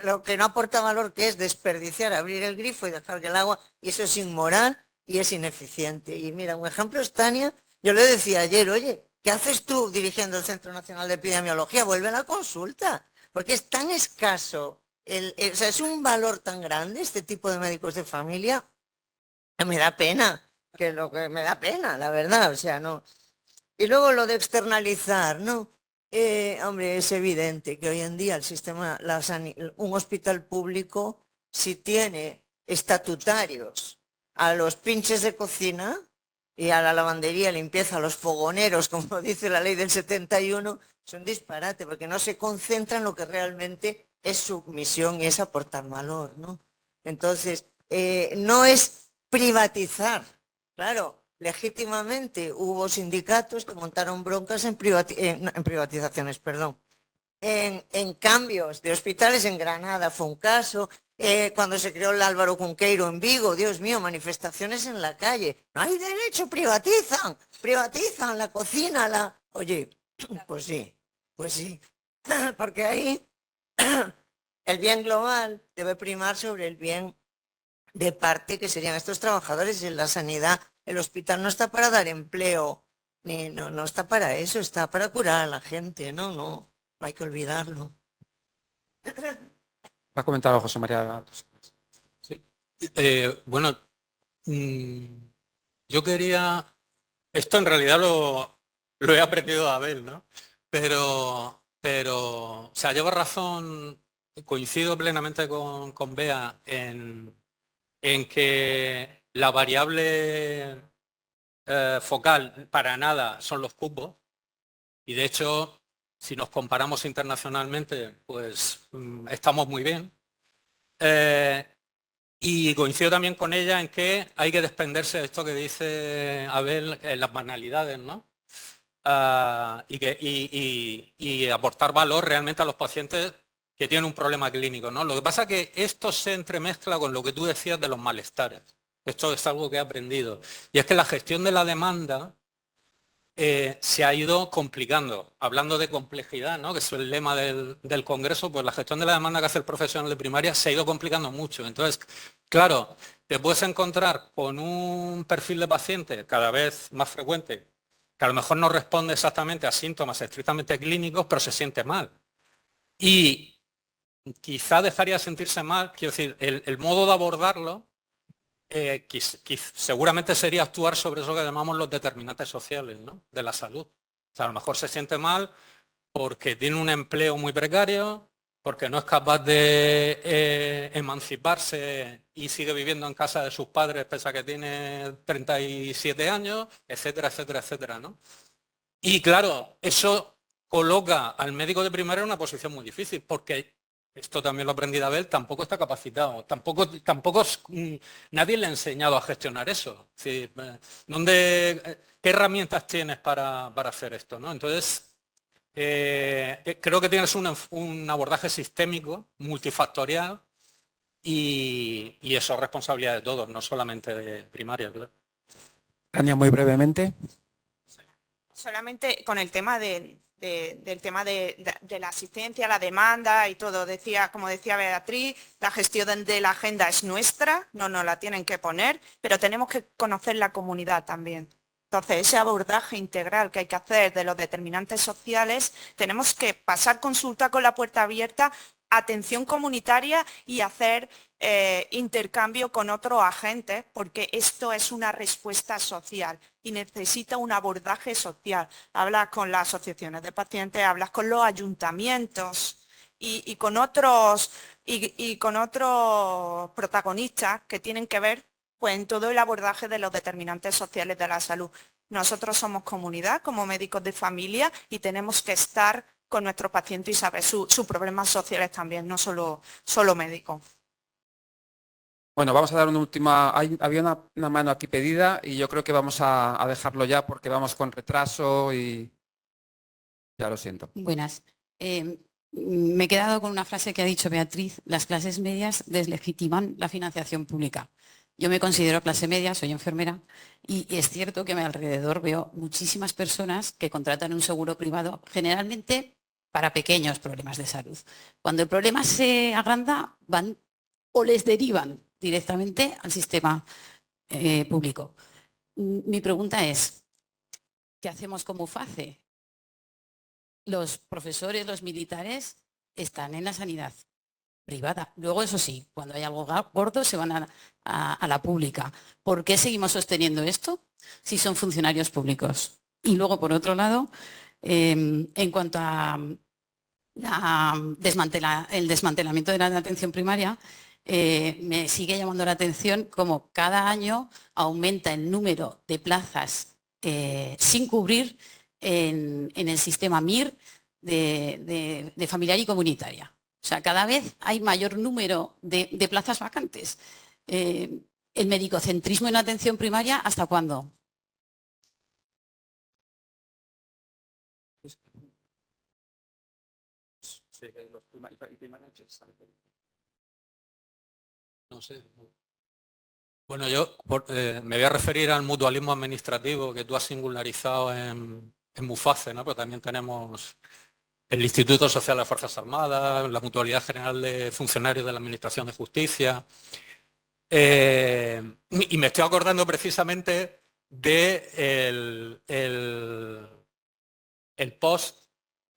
lo que no aporta valor, que es desperdiciar, abrir el grifo y dejar que el agua, y eso es inmoral y es ineficiente. Y mira, un ejemplo es Tania. Yo le decía ayer, oye, ¿qué haces tú dirigiendo el Centro Nacional de Epidemiología? Vuelve a la consulta, porque es tan escaso, o sea, es un valor tan grande este tipo de médicos de familia, me da pena, me da pena, la verdad, o sea, no. Y luego lo de externalizar, ¿no? Hombre, es evidente que hoy en día el sistema, un hospital público, si tiene estatutarios a los pinches de cocina y a la lavandería, limpieza, a los fogoneros, como dice la ley del 71, es un disparate, porque no se concentra en lo que realmente es su misión y es aportar valor, ¿no? Entonces, no es privatizar, claro. Legítimamente hubo sindicatos que montaron broncas en privatizaciones, perdón. En cambios de hospitales en Granada fue un caso, cuando se creó el Álvaro Cunqueiro en Vigo, Dios mío, manifestaciones en la calle. No hay derecho, privatizan la cocina, Oye, pues sí, porque ahí el bien global debe primar sobre el bien de parte que serían estos trabajadores en la sanidad. El hospital no está para dar empleo, no está para eso, está para curar a la gente, no hay que olvidarlo. Va a comentar algo José María. Sí. Bueno, yo quería, esto en realidad lo he aprendido de Abel, ¿no? Pero, o sea, llevo razón, coincido plenamente con Bea en que la variable focal para nada son los cupos, y de hecho, si nos comparamos internacionalmente, pues estamos muy bien. Y coincido también con ella en que hay que desprenderse de esto que dice Abel, las banalidades, ¿no? Y aportar valor realmente a los pacientes que tienen un problema clínico, ¿no? Lo que pasa es que esto se entremezcla con lo que tú decías de los malestares. Esto es algo que he aprendido. Y es que la gestión de la demanda se ha ido complicando. Hablando de complejidad, ¿no? Que es el lema del Congreso, pues la gestión de la demanda que hace el profesional de primaria se ha ido complicando mucho. Entonces, claro, te puedes encontrar con un perfil de paciente cada vez más frecuente, que a lo mejor no responde exactamente a síntomas estrictamente clínicos, pero se siente mal. Y quizá dejaría de sentirse mal, quiero decir, el modo de abordarlo seguramente sería actuar sobre eso que llamamos los determinantes sociales, ¿no? De la salud. O sea, a lo mejor se siente mal porque tiene un empleo muy precario, porque no es capaz de emanciparse y sigue viviendo en casa de sus padres pese a que tiene 37 años, etcétera, etcétera, etcétera, ¿no? Y claro, eso coloca al médico de primaria en una posición muy difícil, porque esto también lo aprendí de Abel, tampoco está capacitado, nadie le ha enseñado a gestionar eso. Es decir, ¿qué herramientas tienes para hacer esto, ¿no? Entonces, creo que tienes un abordaje sistémico, multifactorial, y eso es responsabilidad de todos, no solamente de primaria, claro. Tania, muy brevemente. Solamente con el tema del tema de la asistencia, la demanda y todo. Como decía Beatriz, la gestión de la agenda es nuestra, no nos la tienen que poner, pero tenemos que conocer la comunidad también. Entonces, ese abordaje integral que hay que hacer de los determinantes sociales, tenemos que pasar consulta con la puerta abierta, atención comunitaria y hacer intercambio con otros agentes, porque esto es una respuesta social y necesita un abordaje social. Hablas con las asociaciones de pacientes, hablas con los ayuntamientos y con otros protagonistas que tienen que ver pues, en todo el abordaje de los determinantes sociales de la salud. Nosotros somos comunidad como médicos de familia y tenemos que estar con nuestros pacientes y saber sus problemas sociales también, no solo médicos. Bueno, vamos a dar una última... Había una mano aquí pedida y yo creo que vamos a dejarlo ya porque vamos con retraso y... Ya lo siento. Buenas. Me he quedado con una frase que ha dicho Beatriz: las clases medias deslegitiman la financiación pública. Yo me considero clase media, soy enfermera, y es cierto que a mi alrededor veo muchísimas personas que contratan un seguro privado, generalmente para pequeños problemas de salud. Cuando el problema se agranda, van o les derivan directamente al sistema público. Mi pregunta es, ¿qué hacemos como FACE? Los profesores, los militares están en la sanidad privada. Luego, eso sí, cuando hay algo gordo se van a la pública. ¿Por qué seguimos sosteniendo esto si son funcionarios públicos? Y luego, por otro lado, en cuanto a el desmantelamiento de la atención primaria, me sigue llamando la atención cómo cada año aumenta el número de plazas sin cubrir en el sistema MIR de familiar y comunitaria. O sea, cada vez hay mayor número de plazas vacantes. ¿El medicocentrismo en la atención primaria hasta cuándo? No sé. Bueno, yo me voy a referir al mutualismo administrativo que tú has singularizado en MUFACE, ¿no? Pero también tenemos el Instituto Social de Fuerzas Armadas, la Mutualidad General de Funcionarios de la Administración de Justicia. Y me estoy acordando precisamente de el post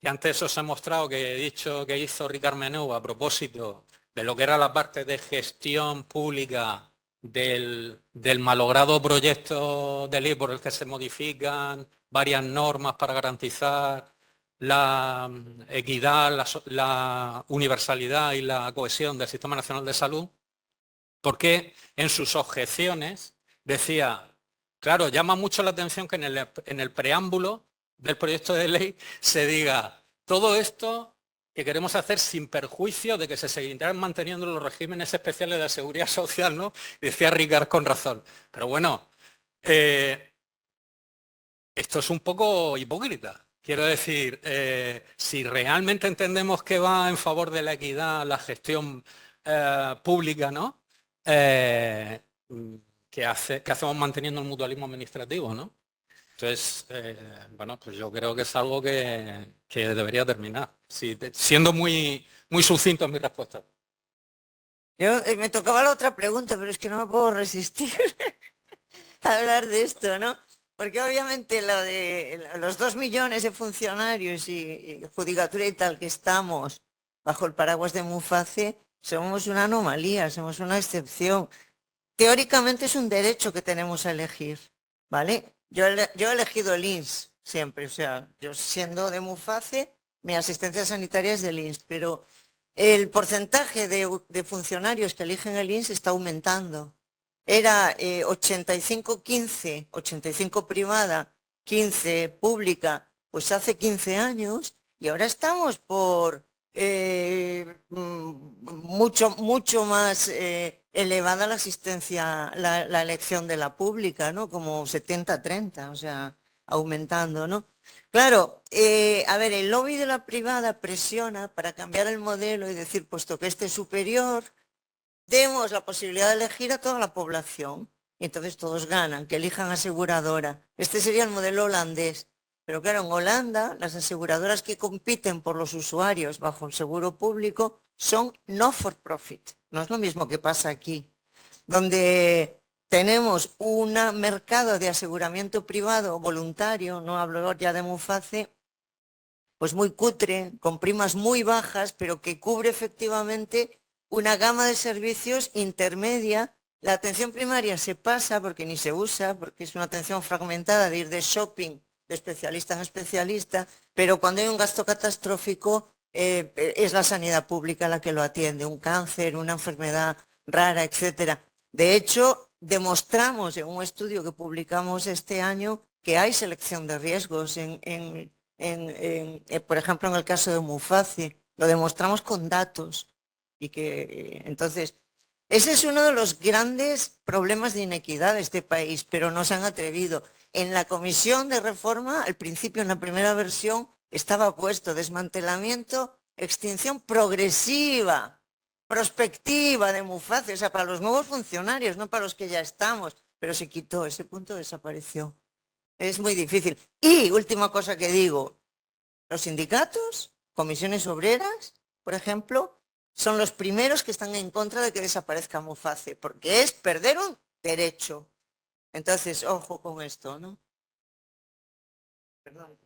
que antes os he mostrado, que he dicho que hizo Ricard Meneu a propósito de lo que era la parte de gestión pública del malogrado proyecto de ley por el que se modifican varias normas para garantizar la equidad, la universalidad y la cohesión del Sistema Nacional de Salud, porque en sus objeciones decía, claro, llama mucho la atención que en el preámbulo del proyecto de ley se diga, todo esto que queremos hacer sin perjuicio de que se seguirán manteniendo los regímenes especiales de la seguridad social, ¿no? Decía Ricard con razón. Pero bueno, esto es un poco hipócrita. Quiero decir, si realmente entendemos que va en favor de la equidad, la gestión pública, ¿no? ¿Qué hacemos manteniendo el mutualismo administrativo, ¿no? Entonces, bueno, pues yo creo que es algo que debería terminar, sí, siendo muy sucinto en mi respuesta. Me tocaba la otra pregunta, pero es que no me puedo resistir a hablar de esto, ¿no? Porque obviamente lo de los 2 millones de funcionarios y judicatura y tal que estamos bajo el paraguas de Muface, somos una anomalía, somos una excepción. Teóricamente es un derecho que tenemos a elegir, ¿vale? Yo he elegido el INS siempre, o sea, yo siendo de Muface, mi asistencia sanitaria es del INS, pero el porcentaje de funcionarios que eligen el INS está aumentando. Era 85-15, 85 privada, 15 pública, pues hace 15 años, y ahora estamos por mucho más elevada la asistencia, la elección de la pública, ¿no? Como 70-30, o sea, aumentando, ¿no? Claro, a ver, el lobby de la privada presiona para cambiar el modelo y decir, puesto que este es superior, demos la posibilidad de elegir a toda la población. Y entonces todos ganan, que elijan aseguradora. Este sería el modelo holandés. Pero claro, en Holanda, las aseguradoras que compiten por los usuarios bajo el seguro público son no for profit. No es lo mismo que pasa aquí, donde tenemos un mercado de aseguramiento privado voluntario, no hablo ya de Muface, pues muy cutre, con primas muy bajas, pero que cubre efectivamente una gama de servicios intermedia. La atención primaria se pasa porque ni se usa, porque es una atención fragmentada de ir de shopping de especialista en especialista, pero cuando hay un gasto catastrófico es la sanidad pública la que lo atiende, un cáncer, una enfermedad rara, etcétera. De hecho, demostramos en un estudio que publicamos este año que hay selección de riesgos por ejemplo, en el caso de Muface, lo demostramos con datos. Y que entonces, ese es uno de los grandes problemas de inequidad de este país, pero no se han atrevido. En la comisión de reforma, al principio, en la primera versión, estaba puesto desmantelamiento, extinción progresiva, prospectiva de Muface, o sea, para los nuevos funcionarios, no para los que ya estamos, pero se quitó, ese punto desapareció. Es muy difícil. Y última cosa que digo, los sindicatos, comisiones obreras, por ejemplo, son los primeros que están en contra de que desaparezca Muface, porque es perder un derecho. Entonces, ojo con esto, ¿no? Perdón.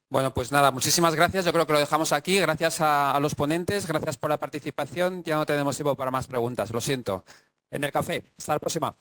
Bueno, pues nada, muchísimas gracias. Yo creo que lo dejamos aquí. Gracias a los ponentes, gracias por la participación. Ya no tenemos tiempo para más preguntas, lo siento. En el café. Hasta la próxima.